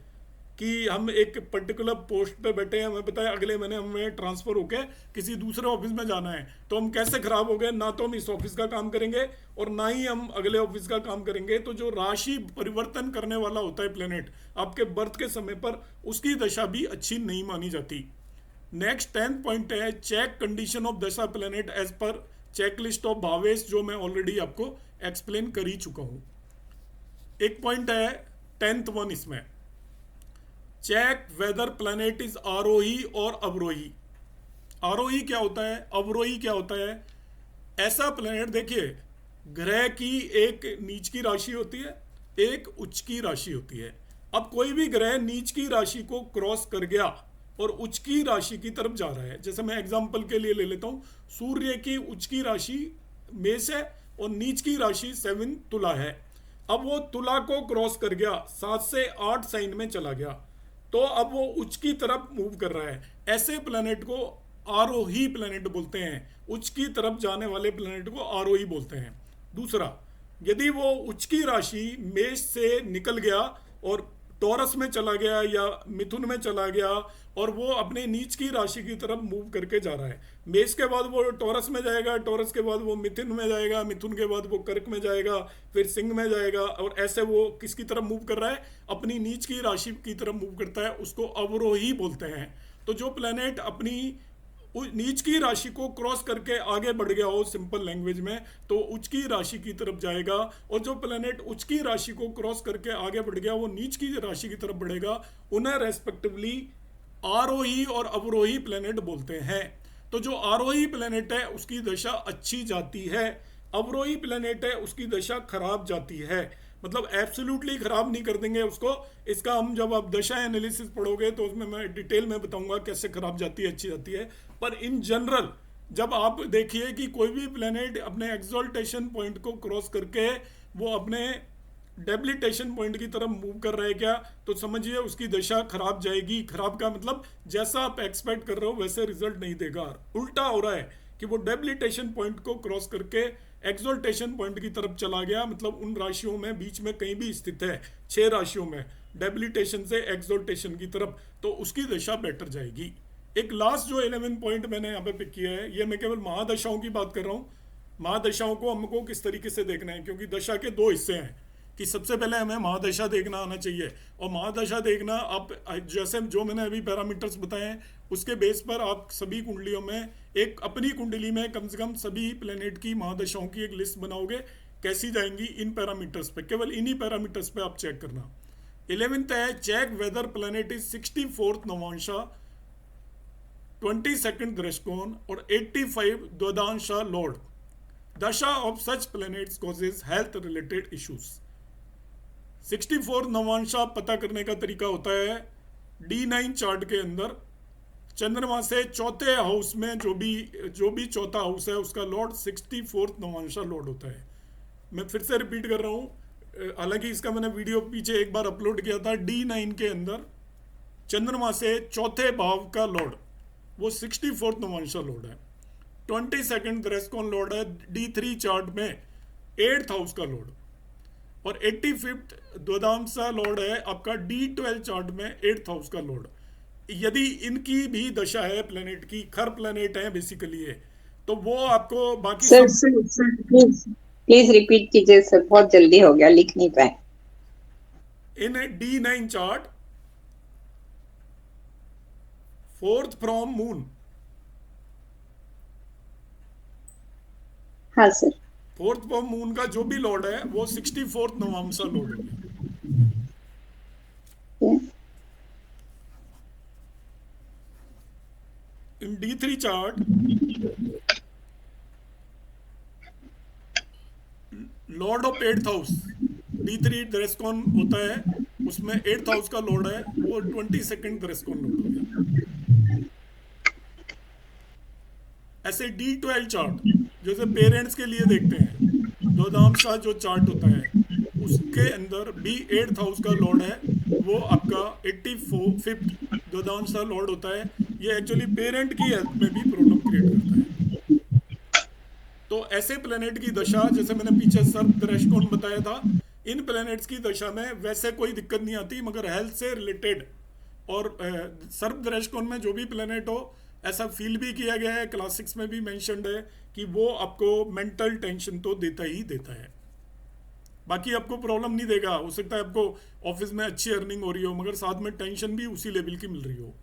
कि हम एक पर्टिकुलर पोस्ट पे बैठे हैं, हमें पता है अगले महीने हमें ट्रांसफर होकर किसी दूसरे ऑफिस में जाना है, तो हम कैसे खराब हो गए, ना तो हम इस ऑफिस का काम करेंगे और ना ही हम अगले ऑफिस का काम करेंगे। तो जो राशि परिवर्तन करने वाला होता है प्लेनेट आपके बर्थ के समय पर, उसकी दशा भी अच्छी नहीं मानी जाती। नेक्स्ट 10th पॉइंट है check condition of dasha planet as per checklist of bhavesh, जो मैं ऑलरेडी आपको एक्सप्लेन कर ही चुका हूं। एक पॉइंट है 10th वन इसमें, चेक वेदर प्लेनेट इज आरोही और अवरोही। आरोही क्या होता है, अवरोही क्या होता है? ऐसा प्लेनेट देखिए, ग्रह की एक नीच की राशि होती है, एक उच्च की राशि होती है। अब कोई भी ग्रह नीच की राशि को क्रॉस कर गया और उच्च की राशि की तरफ जा रहा है, जैसे मैं एग्जांपल के लिए ले लेता हूं, सूर्य की उच्च की राशि मेष है और नीच की राशि 7 तुला है। अब वो तुला को क्रॉस कर गया, 7 से 8 साइन में चला गया, तो अब वो उच्च की तरफ मूव कर रहा है। ऐसे प्लेनेट को आरोही प्लेनेट बोलते हैं। उच्च की तरफ जाने वाले प्लेनेट को आरोही बोलते हैं। दूसरा, यदि वो उच्च की राशि मेष से निकल गया और टॉरस में चला गया या मिथुन में चला गया और वो अपने नीच की राशि की तरफ मूव करके जा रहा है, मेष के बाद वो टॉरस में जाएगा, टॉरस के बाद वो मिथुन में जाएगा, मिथुन के बाद वो कर्क में जाएगा, फिर सिंह में जाएगा, और ऐसे वो किसकी तरफ मूव कर रहा है, अपनी नीच की राशि की तरफ मूव करता है, उसको अवरोही बोलते हैं। तो जो प्लेनेट अपनी नीच की राशि को क्रॉस करके आगे बढ़ गया हो, सिंपल लैंग्वेज में, तो उच्च की राशि की तरफ जाएगा, और जो प्लेनेट उच्च की राशि को क्रॉस करके आगे बढ़ गया वो नीच की राशि की तरफ बढ़ेगा। उन्हें रेस्पेक्टिवली आरोही और अवरोही प्लेनेट बोलते हैं। तो जो आरोही प्लेनेट है उसकी दशा अच्छी जाती है, अवरोही प्लेनेट है उसकी दशा खराब जाती है। मतलब एब्सोल्युटली खराब नहीं कर देंगे उसको, इसका हम जब आप दशा एनालिसिस पढ़ोगे तो उसमें मैं डिटेल में बताऊंगा कैसे खराब जाती है, अच्छी जाती है। पर इन जनरल जब आप देखिए कि कोई भी प्लेनेट अपने एक्सॉल्टेशन पॉइंट को क्रॉस करके वो अपने डेबिलिटेशन पॉइंट की तरफ मूव कर रहा है क्या, तो समझिए उसकी दशा खराब जाएगी। खराब का मतलब जैसा आप एक्सपेक्ट कर रहे हो वैसे रिजल्ट नहीं देगा, उल्टा हो रहा है कि वो डेबिलिटेशन पॉइंट को क्रॉस करके एक्सॉल्टेशन पॉइंट की तरफ चला गया, मतलब उन राशियों में बीच में कहीं भी स्थित है, 6 राशियों में डेबिलिटेशन से एक्सॉल्टेशन की तरफ, तो उसकी दशा बेटर जाएगी। एक लास्ट जो 11 पॉइंट मैंने यहाँ पे पिक किया है, ये मैं केवल महादशाओं की बात कर रहा हूँ। महादशाओं को हमको किस तरीके से देखना है, क्योंकि दशा के 2 हिस्से हैं कि सबसे पहले हमें महादशा देखना आना चाहिए, और महादशा देखना आप जैसे जो मैंने अभी पैरामीटर्स बताए हैं उसके बेस पर आप सभी कुंडलियों में एक अपनी कुंडली में कम से कम सभी प्लेनेट की महादशाओं की एक लिस्ट बनाओगे, कैसी जाएंगी इन पैरामीटर्स पे, केवल इन्हीं पैरामीटर्स पे आप चेक करना। 11th है check whether planet is 64th navamsha, 22nd दृष्टिकोण और 85 dwadashamsha lord. Dasha of such planets causes health related issues. 64 navamsha पता करने का तरीका होता है D9 चार्ट के अंदर चंद्रमा से चौथे हाउस में जो भी चौथा हाउस है उसका लॉर्ड 64th नवांशा लॉर्ड होता है। मैं फिर से रिपीट कर रहा हूँ, हालांकि इसका मैंने वीडियो पीछे एक बार अपलोड किया था। D9 के अंदर चंद्रमा से चौथे भाव का लॉर्ड वो 64th नवांशा लॉर्ड है। 22nd दृष्टिकोण लॉर्ड है D3 चार्ट में 8th हाउस का लॉर्ड, और 85th द्वादशांश लॉर्ड है आपका D12 चार्ट में 8th हाउस का लॉर्ड। यदि इनकी भी दशा है प्लेनेट की, खर प्लेनेट है बेसिकली है, तो वो आपको बाकी सर प्लीज रिपीट कीजिए सर, बहुत जल्दी हो गया, लिख नहीं पाए। इन D9 chart 4th from moon, हाँ सर, 4th फ्रॉम मून का जो भी लॉर्ड है वो 64th नवांशा लॉर्ड है। in D3 chart, Lord of 8th house, D3 दरेस्कॉन होता है, उसमें 8th हाउस का लॉर्ड है, वो 22nd दरेस्कॉन लॉर्ड हो गया। ऐसे D12 चार्ट जैसे पेरेंट्स के लिए देखते हैं, द्वादशांश जो चार्ट होता है उसके अंदर भी 8th हाउस का लॉर्ड है, वो आपका 85th द्वादशांश लॉर्ड होता है। ये एक्चुअली पेरेंट की हेल्थ में भी प्रॉब्लम क्रिएट करता है। तो ऐसे प्लेनेट की दशा, जैसे मैंने पीछे सर्प दृष्टिकोण बताया था, इन प्लेनेट्स की दशा में वैसे कोई दिक्कत नहीं आती, मगर हेल्थ से रिलेटेड और सर्प दृष्टिकोण में जो भी प्लेनेट हो, ऐसा फील भी किया गया है, क्लास 6 में भी मेंशन्ड है कि वो आपको मेंटल टेंशन तो देता ही देता है। बाकी आपको प्रॉब्लम नहीं देगा, हो सकता है आपको ऑफिस में अच्छी अर्निंग हो रही हो मगर साथ में टेंशन भी उसी लेवल की मिल रही हो,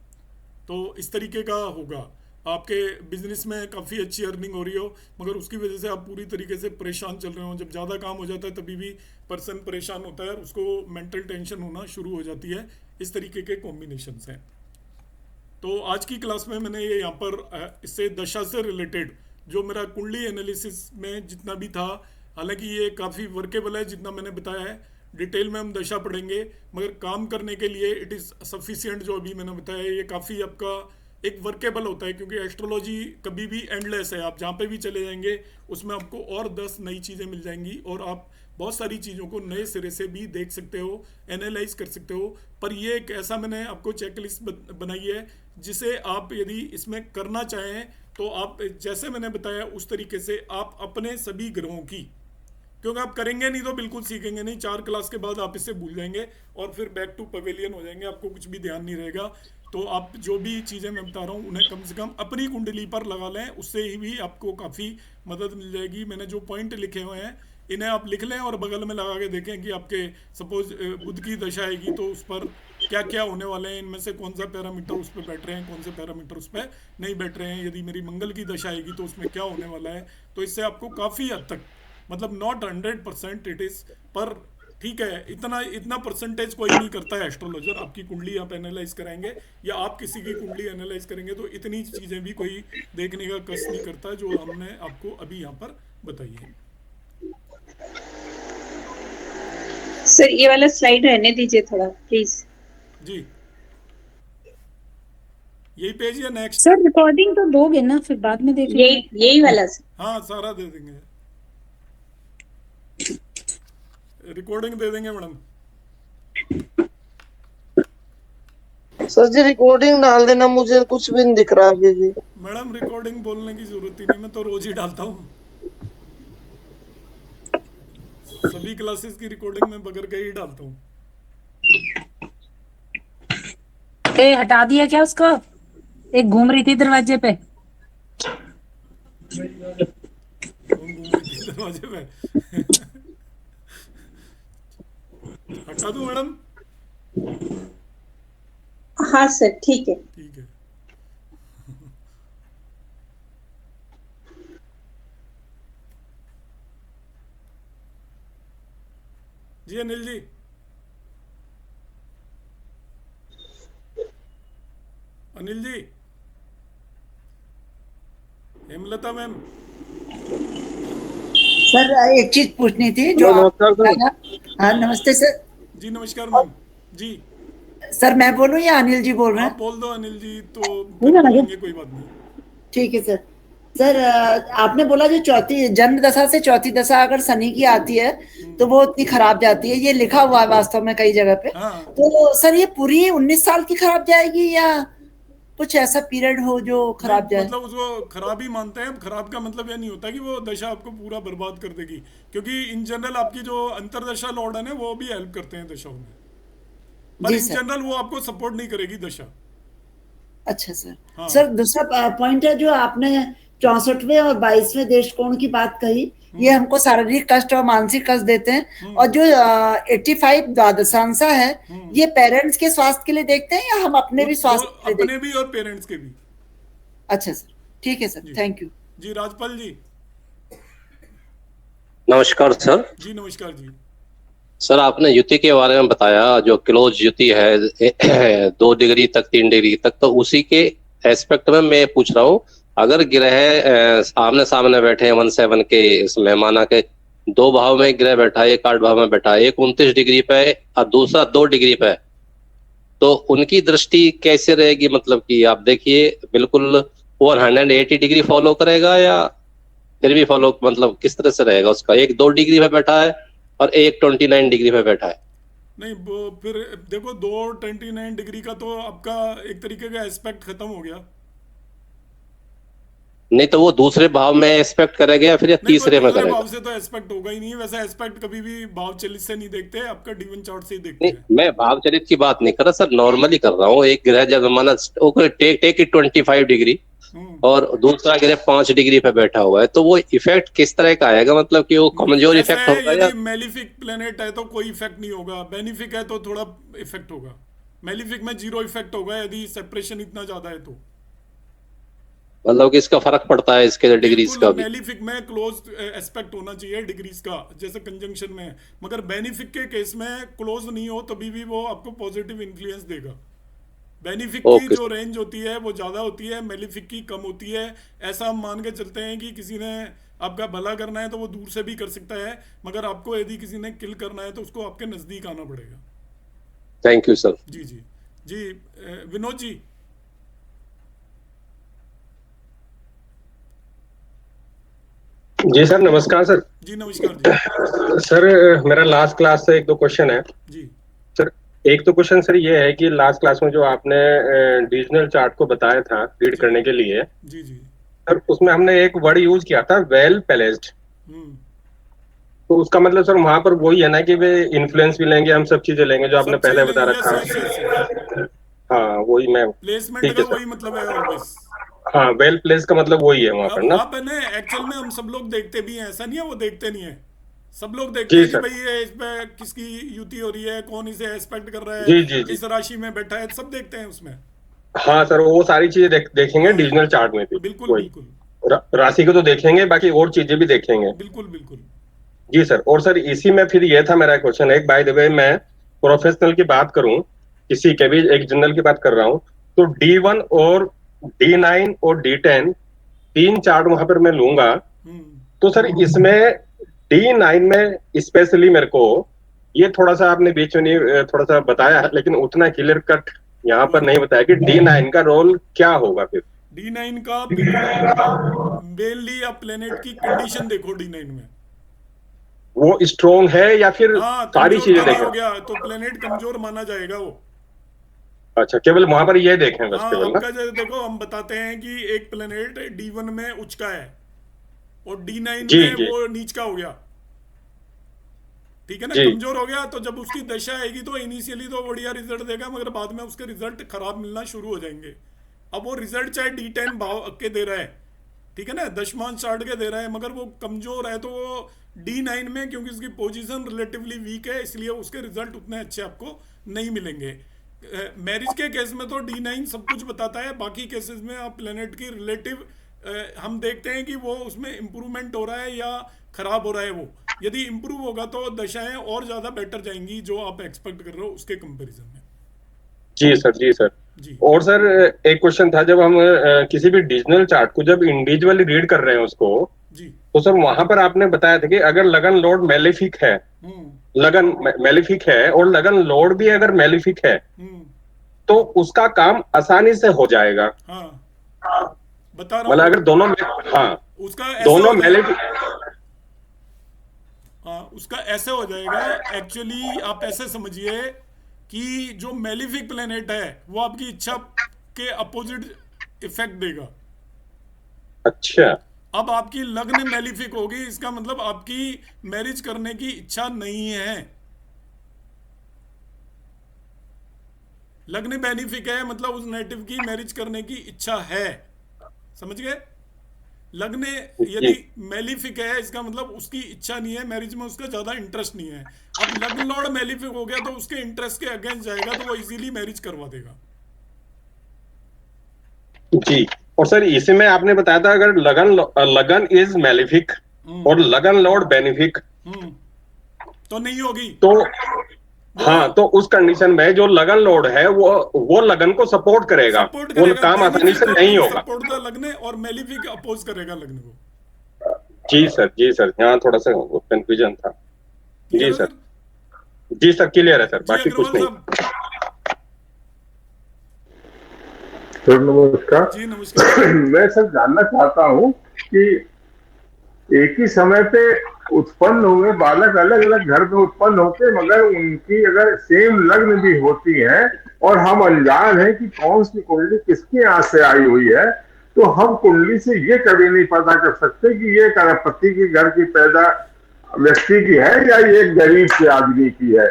तो इस तरीके का होगा। आपके बिजनेस में काफ़ी अच्छी अर्निंग हो रही हो मगर उसकी वजह से आप पूरी तरीके से परेशान चल रहे हो। जब ज़्यादा काम हो जाता है तभी भी पर्सन परेशान होता है और उसको मेंटल टेंशन होना शुरू हो जाती है। इस तरीके के कॉम्बिनेशंस हैं। तो आज की क्लास में मैंने ये यहाँ पर इससे दशा से रिलेटेड जो मेरा कुंडली एनालिसिस में जितना भी था, हालांकि ये काफ़ी वर्केबल है जितना मैंने बताया है, डिटेल में हम दशा पढ़ेंगे मगर काम करने के लिए इट इज़ सफिशिएंट। जो अभी मैंने बताया ये काफ़ी आपका एक वर्केबल होता है, क्योंकि एस्ट्रोलॉजी कभी भी एंडलेस है। आप जहाँ पे भी चले जाएंगे उसमें आपको और 10 नई चीज़ें मिल जाएंगी और आप बहुत सारी चीज़ों को नए सिरे से भी देख सकते हो, एनालाइज कर सकते हो। पर ये एक ऐसा मैंने आपको चेकलिस्ट बनाई है जिसे आप यदि इसमें करना चाहें तो आप जैसे मैंने बताया उस तरीके से आप अपने सभी ग्रहों की, क्योंकि आप करेंगे नहीं तो बिल्कुल सीखेंगे नहीं। 4 क्लास के बाद आप इससे भूल जाएंगे और फिर बैक टू पवेलियन हो जाएंगे, आपको कुछ भी ध्यान नहीं रहेगा। तो आप जो भी चीज़ें मैं बता रहा हूँ उन्हें कम से कम अपनी कुंडली पर लगा लें, उससे ही भी आपको काफ़ी मदद मिल जाएगी। मैंने जो पॉइंट लिखे हुए हैं इन्हें आप लिख लें और बगल में लगा के देखें कि आपके सपोज बुध की दशा आएगी तो उस पर क्या क्या होने वाले हैं, इनमें से कौन सा पैरामीटर उस पर बैठ रहे हैं, कौन से पैरामीटर उस पर नहीं बैठ रहे हैं। यदि मेरी मंगल की दशा आएगी तो उसमें क्या होने वाला है। तो इससे आपको काफ़ी हद तक, मतलब नॉट 100% इट इज़, पर ठीक है, इतना परसेंटेज कोई नहीं करता है एस्ट्रोलॉजर। आपकी कुंडली आप एनालाइज कराएंगे या आप किसी की कुंडली एनालाइज करेंगे तो इतनी चीज़ें भी कोई देखने का कष्ट नहीं करता जो हमने आपको अभी यहाँ पर बताई है। सर ये वाला स्लाइड रहने दीजिए थोड़ा प्लीज। जी यही पेज या नेक्स्ट? सर रिकॉर्डिंग तो दोगे ना, फिर बाद में देख लेंगे। यही वाला सर। हाँ सारा दे देंगे, रिकॉर्डिंग दे देंगे मैडम। सर जी रिकॉर्डिंग डाल देना, मुझे कुछ भी नहीं दिख रहा अभी भी। मैडम रिकॉर्डिंग बोलने की जरूरत ही नहीं, मैं तो रोज ही डालता हूँ। सभी क्लासेस की रिकॉर्डिंग में बगैर के ही डालता हूँ। हटा दिया क्या उसको? एक घूम रही थी दरवाजे पे। घूम रही थी दरवाजे पे। हटा दूं मैडम? हाँ सर ठीक है। ठीक है। जी अनिल जी, अनिल जी, हेमलता मैम। सर एक चीज पूछनी थी जो नमस्कार सर। हाँ नमस्ते सर। जी नमस्कार मैम। जी सर मैं बोलूं या अनिल जी बोल रहे हैं? आप बोल दो अनिल जी, तो बोलेंगे, कोई बात नहीं। ठीक है सर। सर आपने बोला जो चौथी जन्म दशा से चौथी दशा अगर शनि की आती है तो वो उतनी खराब जाती है, ये लिखा हुआ है वास्तव में कई जगह पे। हाँ। तो सर ये पूरी 19 साल की खराब जाएगी या कुछ ऐसा पीरियड हो जो खराब जाए? मतलब उसको खराब ही मानते हैं। खराब का मतलब ये नहीं होता कि वो दशा आपको पूरा बर्बाद कर देगी, क्योंकि इन जनरल आपकी जो अंतरदशा लॉर्ड है वो भी हेल्प करते हैं दशाओं में, पर इन जनरल वो आपको सपोर्ट नहीं करेगी दशा। अच्छा सर। हाँ। सर दूसरा पॉइंट है जो आपने 64वें और 22वें देशकोण की बात कही, ये हमको शारीरिक कष्ट और मानसिक कष्ट देते हैं। और जो 85 द्वादशांशा है ये पेरेंट्स के स्वास्थ्य के लिए देखते हैं या हम अपने भी स्वास्थ्य के लिए? अपने भी और पेरेंट्स के भी। अच्छा सर ठीक है सर, थैंक यू। जी राजपाल जी। नमस्कार सर। जी नमस्कार जी। सर आपने युति के बारे में बताया, जो क्लोज युति है 2 डिग्री तक 3 डिग्री तक, तो उसी के एस्पेक्ट में मैं पूछ रहा हूँ, अगर ग्रह आमने सामने बैठे हैं 17 के इसमें, माना के 2 भाव में ग्रह बैठा है, एक 8 भाव में बैठा है, एक 29 डिग्री पे है और दूसरा 2 डिग्री पे है, तो उनकी दृष्टि कैसे रहेगी? मतलब कि आप देखिए बिल्कुल 180 डिग्री फॉलो करेगा या फिर भी फॉलो, मतलब किस तरह से रहेगा उसका? एक 2 डिग्री पे बैठा है और एक 29 डिग्री पे बैठा है। नहीं वो फिर देखो 229 डिग्री का तो आपका एक तरीके का एस्पेक्ट खत्म हो गया। नहीं तो वो दूसरे भाव में एस्पेक्ट करेगा या फिर या नहीं, तीसरे में दूसरे करेगा? भाव से तो एस्पेक्ट होगा ही नहीं। वैसे एस्पेक्ट कभी भी भाव चलित से नहीं देखते, आपका D1 चार्ट से ही देखते नहीं, हैं। मैं भाव चरित की बात नहीं कर रहा सर, नॉर्मली कर रहा हूँ। एक ग्रह जब माना टेक इट 25 डिग्री और दूसरा ग्रह 5 डिग्री पे बैठा हुआ है, तो वो इफेक्ट किस तरह का आएगा? मतलब कि वो कमजोर ऐसा इफेक्ट है, होगा या? यदि मेलिफिक प्लेनेट है तो कोई इफेक्ट नहीं होगा, बेनिफिक है तो थोड़ा इफेक्ट होगा। मेलिफिक में 0 इफेक्ट होगा यदि सेपरेशन इतना ज्यादा है तो। मतलब कि इसका फर्क पड़ता है इसके डिग्रीज का भी? मेलिफिक में क्लोज एस्पेक्ट होना चाहिए डिग्रीज का, जैसे कंजंक्शन में है, मगर बेनिफिक के केस में क्लोज नहीं हो तभी भी वो आपको पॉजिटिव इन्फ्लुएंस देगा। बेनिफिक की जो रेंज होती है वो ज्यादा होती है, मेलिफिक की कम होती है। ऐसा हम मान के चलते हैं कि किसी ने आपका भला करना है तो वो दूर से भी कर सकता है, मगर आपको यदि किसी ने किल करना है तो उसको आपके नजदीक आना पड़ेगा। Thank you sir. जी जी जी। विनोद जी। जी सर, नमस्कार सर। जी नमस्कार जी। सर मेरा लास्ट क्लास से 1-2 क्वेश्चन है जी सर। एक तो क्वेश्चन सर ये है कि लास्ट क्लास में जो आपने डिविजनल चार्ट को बताया था रीड करने के लिए, जी जी। सर उसमें हमने एक वर्ड यूज किया था वेल प्लेस्ड। तो उसका मतलब सर वहां पर वही है ना कि वे इन्फ्लुएंस भी लेंगे, हम सब चीजें लेंगे जो आपने पहले बता रखा है। हाँ वही मैं, प्लेसमेंट ठीक है का वही मतलब है ऑलवेज। हाँ वेल प्लेस का मतलब वही है वहां पर ना। आप है एक्चुअल में हम सब लोग देखते भी हैं, ऐसा नहीं है वो देखते नहीं है, सब लोग देखते हैं कि भाई ये इस पे किसकी युति हो रही है, कौन इसे एक्सपेक्ट कर रहा है, जी जी जी। किस राशि में बैठा है, सब देखते हैं उसमें। हाँ सर वो सारी चीजें देखेंगे डिविजनल चार्ट में भी। बिल्कुल बिल्कुल। राशि को तो देखेंगे, बाकी और चीजें भी देखेंगे। बिल्कुल बिल्कुल जी सर। और सर इसी में फिर ये था मेरा क्वेश्चन, एक बाय द वे मैं प्रोफेशनल की बात करूं, किसी के भी एक जनरल की बात कर रहा हूं, तो D1 और D9 और D10 3 चार्ट वहां पर मैं लूंगा। तो सर इसमें D9 में स्पेशली मेरे को ये थोड़ा सा आपने बीच में थोड़ा सा बताया है, लेकिन उतना क्लियर कट यहाँ पर नहीं बताया कि D9 का रोल क्या होगा। फिर D9 का मेनली आप प्लेनेट की कंडीशन देखो D9 में, वो स्ट्रोंग है या फिर सारी चीजें हो देखें? गया तो प्लेनेट कमजोर माना जाएगा वो। अच्छा, केवल वहां पर ये देखें बस केवल ना? आपका जैसे देखो हम बताते हैं कि एक प्लेनेट D1 में उच्च का है और D9 में वो नीच का हो गया, ठीक है ना, कमजोर हो गया। तो जब उसकी दशा आएगी तो इनिशियली तो बढ़िया रिजल्ट देगा, मगर बाद में उसके रिजल्ट खराब मिलना शुरू हो जाएंगे। अब वो रिजल्ट चाहे D10 भाव के दे रहा है, ठीक है ना, दशमान चार्ट के दे रहा है, मगर वो कमजोर है तो वो D9 में, क्योंकि उसकी पोजीशन रिलेटिवली वीक है, इसलिए उसके रिजल्ट उतने अच्छे आपको नहीं मिलेंगे। मैरिज के केस में तो D9 सब कुछ बताता है, बाकी केसेस में आप प्लेनेट की रिलेटिव हम देखते हैं कि वो उसमें इम्प्रूवमेंट हो रहा है या खराब हो रहा है। वो यदि इम्प्रूव होगा तो दशाएं और ज्यादा बेटर जाएंगी जो आप एक्सपेक्ट कर रहे हो उसके कंपैरिजन में। जी सर, जी सर जी। और सर एक क्वेश्चन था, जब हम किसी भी डिविजनल चार्ट को जब इंडिविजुअली रीड कर रहे हैं उसको जी, तो सर वहां पर आपने बताया था कि अगर लगन लॉर्ड मेलेफिक है, लगन मेलेफिक है और लगन लॉर्ड भी अगर मेलेफिक है तो उसका काम आसानी से हो जाएगा। हाँ बता रहा हूँ, मतलब अगर दोनों, हाँ उसका दोनों मेलेफिक, उसका ऐसे हो जाएगा। एक्चुअली आप ऐसे समझिए कि जो मेलिफिक प्लेनेट है वो आपकी इच्छा के अपोजिट इफेक्ट देगा। अच्छा, अब आपकी लग्न मेलिफिक होगी, इसका मतलब आपकी मैरिज करने की इच्छा नहीं है। लग्न बेनिफिक है मतलब उस नेटिव की मैरिज करने की इच्छा है, समझ गए। लग्न यदि मेलिफिक है इसका मतलब उसकी इच्छा नहीं है, मैरिज में उसका ज्यादा इंटरेस्ट नहीं है। अब लग्न लॉर्ड मेलिफिक हो गया तो उसके इंटरेस्ट के अगेंस्ट जाएगा तो वो इजीली मैरिज करवा देगा। जी। और सर इसमें आपने बताया था अगर लगन इज मेलिफिक और लगन लॉर्ड बेनिफिक तो नहीं होगी। तो हाँ, तो उस कंडीशन में जो लगन लोड है वो लगन को सपोर्ट करेगा, वो काम आसानी से नहीं होगा। सपोर्ट द लगने और मेलिफिक अपोज करेगा लगने को। जी सर, यहाँ थोड़ा सा कंफ्यूजन था। Clear जी है सर, जी सर, क्लियर है सर, जी बाकी कुछ अग्रवाल नहीं। साहब। सर नमस्कार। जी नमस्कार। मैं सर जानना चाहता हूँ कि एक ही समय पे उत्पन्न हुए बालक अलग अलग घर में उत्पन्न होते, मगर उनकी अगर सेम लग्न भी होती है और हम अनजान हैं कि कौन सी कुंडली किसके यहाँ से आई हुई है, तो हम कुंडली से ये कभी नहीं पता कर सकते कि ये करोड़पति की घर की पैदा व्यक्ति की है या ये गरीब से आदमी की है।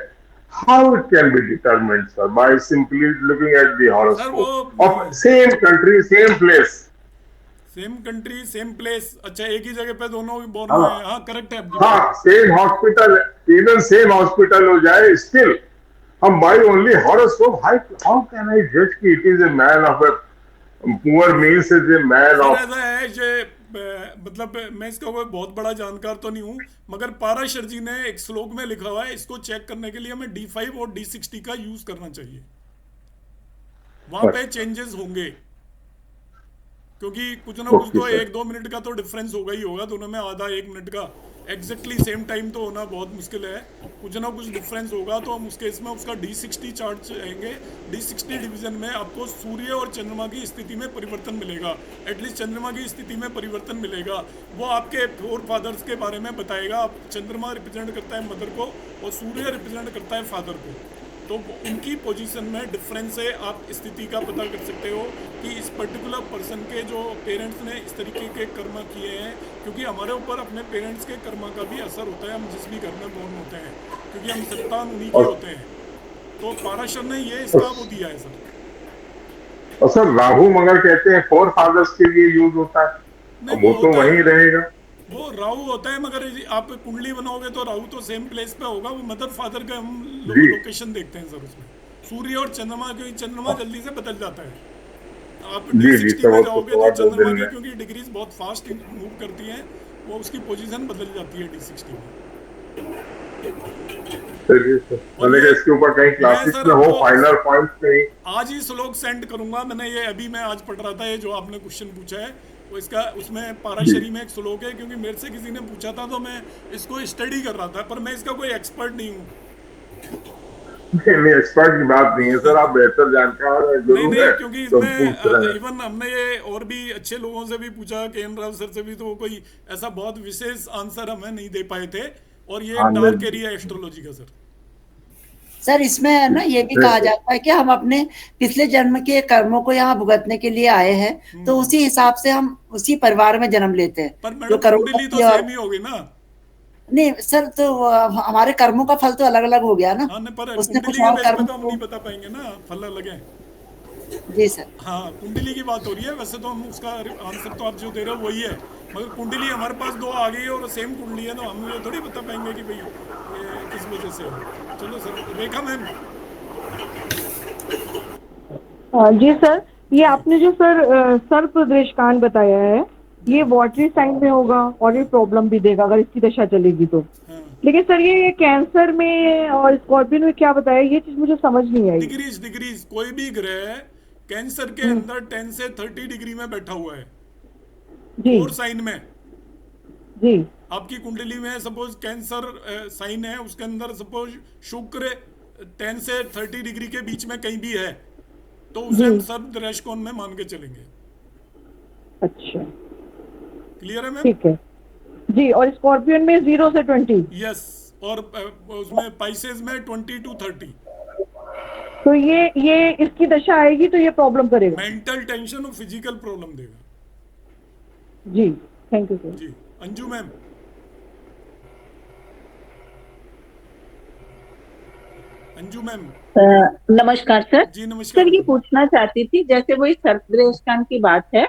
How it can be determined, sir, by simply looking at the horoscope of same country, same place. Same country same place, अच्छा एक ही जगह पे दोनों बोर्न हुए हैं। हाँ करेक्ट है आपकी बात। हाँ, same hospital, even same hospital हो जाए, स्टिल हम by only horoscope, how can I judge कि it is a man of a poor means, is a man sir of ऐसा है ये मतलब मैं इसका कोई बहुत बड़ा जानकार तो नहीं हूँ, मगर पाराशर जी ने एक श्लोक में लिखा हुआ है, इसको चेक करने के लिए हमें D5 और D60 का यूज करना चाहिए, वहां पे चेंजेस होंगे, क्योंकि कुछ ना कुछ तो 1-2 मिनट का तो डिफरेंस होगा ही होगा दोनों में, आधा 1 मिनट का एग्जैक्टली सेम टाइम तो होना बहुत मुश्किल है, कुछ ना कुछ डिफरेंस होगा। तो हम उस केस में उसका D60 चार्ट चाहेंगे। D60 डिवीजन में आपको सूर्य और चंद्रमा की स्थिति में परिवर्तन मिलेगा, एटलीस्ट चंद्रमा की स्थिति में परिवर्तन मिलेगा। वो आपके फोर फादर्स के बारे में बताएगा। आप चंद्रमा रिप्रेजेंट करता है मदर को और सूर्य रिप्रेजेंट करता है फादर को, तो उनकी पोजीशन में डिफरेंस से आप स्थिति का पता कर सकते हो कि इस पर्टिकुलर पर्सन के जो पेरेंट्स ने इस तरीके के कर्म किए हैं, क्योंकि हमारे ऊपर अपने पेरेंट्स के कर्म का भी असर होता है, हम जिस भी घर में बोर्न होते हैं, क्योंकि हम संतान उन्हीं के होते हैं। तो पाराशर ने ये इसका वो दिया है सर। और सर राहु मगर कहते हैं फोर फादर्स के लिए यूज होता है, वो तो वहीं रहेगा। वो राहु होता है, मगर आप कुंडली बनाओगे तो राहु तो सेम प्लेस पे होगा, वो मदर फादर का हम लोकेशन देखते हैं सर उसमें, सूर्य और चंद्रमा, क्योंकि चंद्रमा जल्दी से बदल जाता है। आप D60 में जाओगे तो चंद्रमा की क्योंकि डिग्रीज बहुत फास्ट मूव करती हैं, वो उसकी पोजीशन बदल जाती है D60 में। इसके ऊपर कहीं क्लासेस में हो फाइनल पॉइंट्स नहीं। आज ही श्लोक सेंड करूंगा, मैंने ये अभी मैं आज पढ़ रहा था, ये जो आपने क्वेश्चन पूछा है वो इसका उसमें पाराशरी में एक श्लोक है, क्योंकि मेरे से किसी ने पूछा था तो मैं इसको स्टडी कर रहा था, पर मैं इसका कोई एक्सपर्ट नहीं हूँ। नहीं एक्सपर्ट की बात नहीं है सर, आप बेहतर जानकार हैं। नहीं, क्योंकि इसमें इवन हमने ये और भी अच्छे लोगों से भी पूछा, KN राव सर से भी, तो कोई ऐसा बहुत विशेष आंसर हमें नहीं दे पाए थे, और ये डार्क एरिया एस्ट्रोलॉजी का सर इसमें ना ये भी कहा जाता है कि हम अपने पिछले जन्म के कर्मों को यहाँ भुगतने के लिए आए हैं, तो उसी हिसाब से हम उसी परिवार में जन्म लेते हैं। पर मैडम कुंडली तो सेम ही होगी ना? नहीं सर, तो हमारे कर्मों का फल तो अलग अलग हो गया ना। हाँ, पर उसने कुछ कुंडली और के कर्म बेस पे तो हम नहीं बता पाएंगे ना, फल अलग है। जी सर। हाँ, कुंडली की बात हो रही है, वैसे तो हम उसका आंसर तो आप जो दे रहे हो वही है, मगर कुंडली हमारे पास 2 आ गई और सेम कुंडली है, तो हम ये थोड़ी बता पाएंगे कि भाई ये किस वजह से हो। चलो सर, रेखा मैम। जी सर, ये आपने जो सर सर्प दृष्टांत बताया है, ये वाटरी साइन में होगा और ये प्रॉब्लम भी देगा अगर इसकी दशा चलेगी तो। लेकिन सर ये कैंसर में और स्कॉर्पियन में क्या बताया, ये चीज मुझे समझ नहीं आई। डिग्रीज कोई भी ग्रह कैंसर के अंदर 10 से 30 डिग्री में बैठा हुआ है जी, और साइन में जी। आपकी कुंडली में सपोज कैंसर साइन है, उसके अंदर सपोज शुक्र 10 से 30 डिग्री के बीच में कहीं भी है, तो उसे हम सर्प दृष्टिकोण में मान के चलेंगे। अच्छा, क्लियर है मैम? ठीक है जी। और स्कॉर्पियन में 0 से 20। यस, और उसमें पाइसेस में 20 to 30। तो ये इसकी दशा आएगी तो ये प्रॉब्लम करेगा, मेंटल टेंशन और फिजिकल प्रॉब्लम देगा। जी, थैंक यू सर। जी, अंजू मैम। अंजू मैम। नमस्कार सर। जी नमस्कार। सर ये पूछना चाहती थी, जैसे वही सर्पदृष्टान की बात है,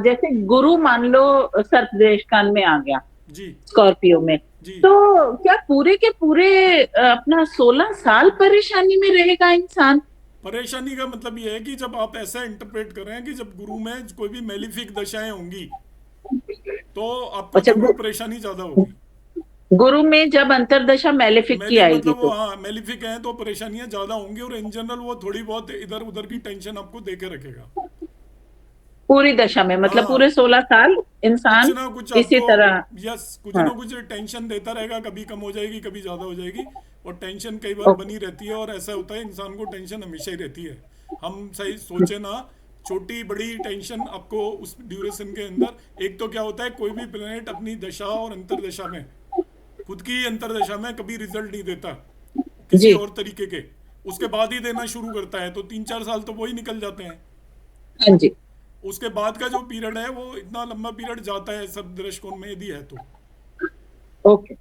जैसे गुरु मान लो सर्पदृष्टान में आ गया जी, स्कॉर्पियो में, तो क्या पूरे के पूरे अपना 16 साल परेशानी में रहेगा इंसान? परेशानी का मतलब ये है कि जब आप ऐसा इंटरप्रेट कर रहे हैं कि जब गुरु में कोई भी मेलिफिक दशाएं होंगी तो आपको परेशानी ज्यादा होगी। गुरु में जब अंतरदशा मेलेफिक की आएगी मतलब तो वो हाँ मेलिफिक है तो परेशानियां ज्यादा होंगी, और इन जनरल वो थोड़ी बहुत इधर उधर की टेंशन आपको दे के रखेगा पूरी दशा में, मतलब हाँ। पूरे 16 साल इंसान कुछ ना कुछ इसी आपको तरह। कुछ हाँ। ना कुछ टेंशन देता रहेगा, कभी कम हो जाएगी कभी ज्यादा हो जाएगी, और टेंशन कई बार बनी रहती है। और ऐसा होता है इंसान को टेंशन हमेशा ही रहती है, हम सही सोचे ना, छोटी बड़ी टेंशन आपको उस ड्यूरेशन के अंदर। एक तो क्या होता है, कोई भी प्लेनेट अपनी दशा और अंतरदशा में, खुद की अंतरदशा में कभी रिजल्ट नहीं देता किसी जी। और तरीके के, उसके बाद ही देना शुरू करता है। तो 3-4 साल तो वो ही निकल जाते हैं। हाँ जी। उसके बाद का जो पीरियड है वो इतना लंबा पीरियड जाता है सब दृष्टिकोण में यदि है तो। ओके,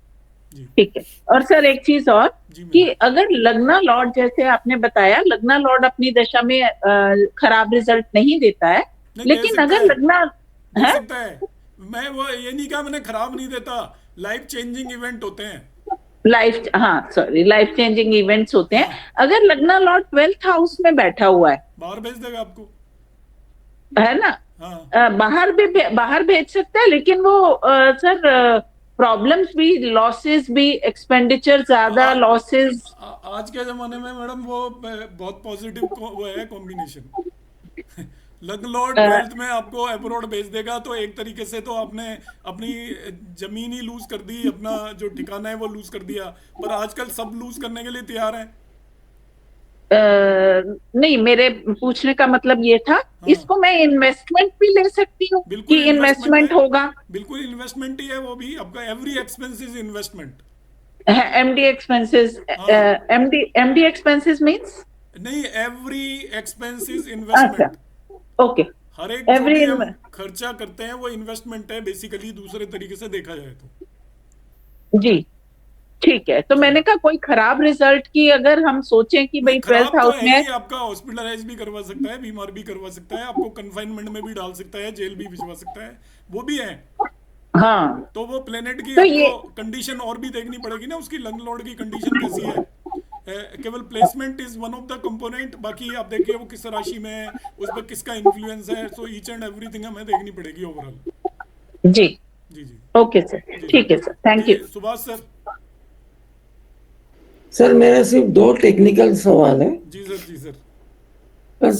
ठीक है। और सर एक चीज और कि अगर लग्ना लॉर्ड, जैसे आपने बताया लग्ना लॉर्ड अपनी दशा में खराब रिजल्ट नहीं देता है, लेकिन अगर लग्ना दे सकता है, मैं वो ये नहीं कहा मैंने खराब नहीं देता, लाइफ चेंजिंग इवेंट होते हैं, लाइफ चेंजिंग इवेंट्स होते हैं। अगर लग्ना लॉर्ड 12th हाउस में बैठा हुआ है, बाहर भेज देगा आपको, है ना? बाहर भेज सकता है, लेकिन वो सर प्रॉब्लम्स भी, लॉसेस भी, एक्सपेंडिचर ज्यादा, लॉसेस। आज के जमाने में मैडम वो बहुत पॉजिटिव वो है कॉम्बिनेशन लग्न लॉर्ड 12th में आपको अब्रॉड भेज देगा, तो एक तरीके से तो आपने अपनी जमीन ही लूज कर दी, अपना जो ठिकाना है वो लूज कर दिया। पर आजकल सब लूज करने के लिए तैयार हैं। नहीं, मेरे पूछने का मतलब ये था, इसको मैं इन्वेस्टमेंट भी ले सकती हूँ कि इन्वेस्टमेंट होगा? बिल्कुल इन्वेस्टमेंट ही है वो भी आपका, every expense is investment. MD expenses means नहीं, every expense is investment. Okay, हर एक जो भी हम खर्चा करते हैं वो इन्वेस्टमेंट है बेसिकली, दूसरे तरीके से देखा जाए तो। जी, ठीक है। तो मैंने कहा कोई खराब रिजल्ट की अगर हम सोचें कि भाई 12th हाउस में, आपका हॉस्पिटलाइज भी करवा सकता है, बीमार भी करवा सकता है, आपको कन्फाइनमेंट में भी डाल सकता है, जेल भी भिजवा सकता है, वो भी है। हाँ, तो वो प्लेनेट की तो आपको कंडीशन और भी देखनी पड़ेगी ना, उसकी लग्न लॉर्ड की कंडीशन कैसी है। केवल placement is one of the component, बाकी आप देखिए वो किस राशि में है, उस पर किसका इन्फ्लुएंस है, सो ईच एंड एवरीथिंग हमें देखनी पड़ेगी ओवरऑल। जी जी जी, ओके सर, ठीक है sir, thank you. Subhash sir. Sir मेरा सिर्फ 2 टेक्निकल सवाल है। जी सर, जी सर। सर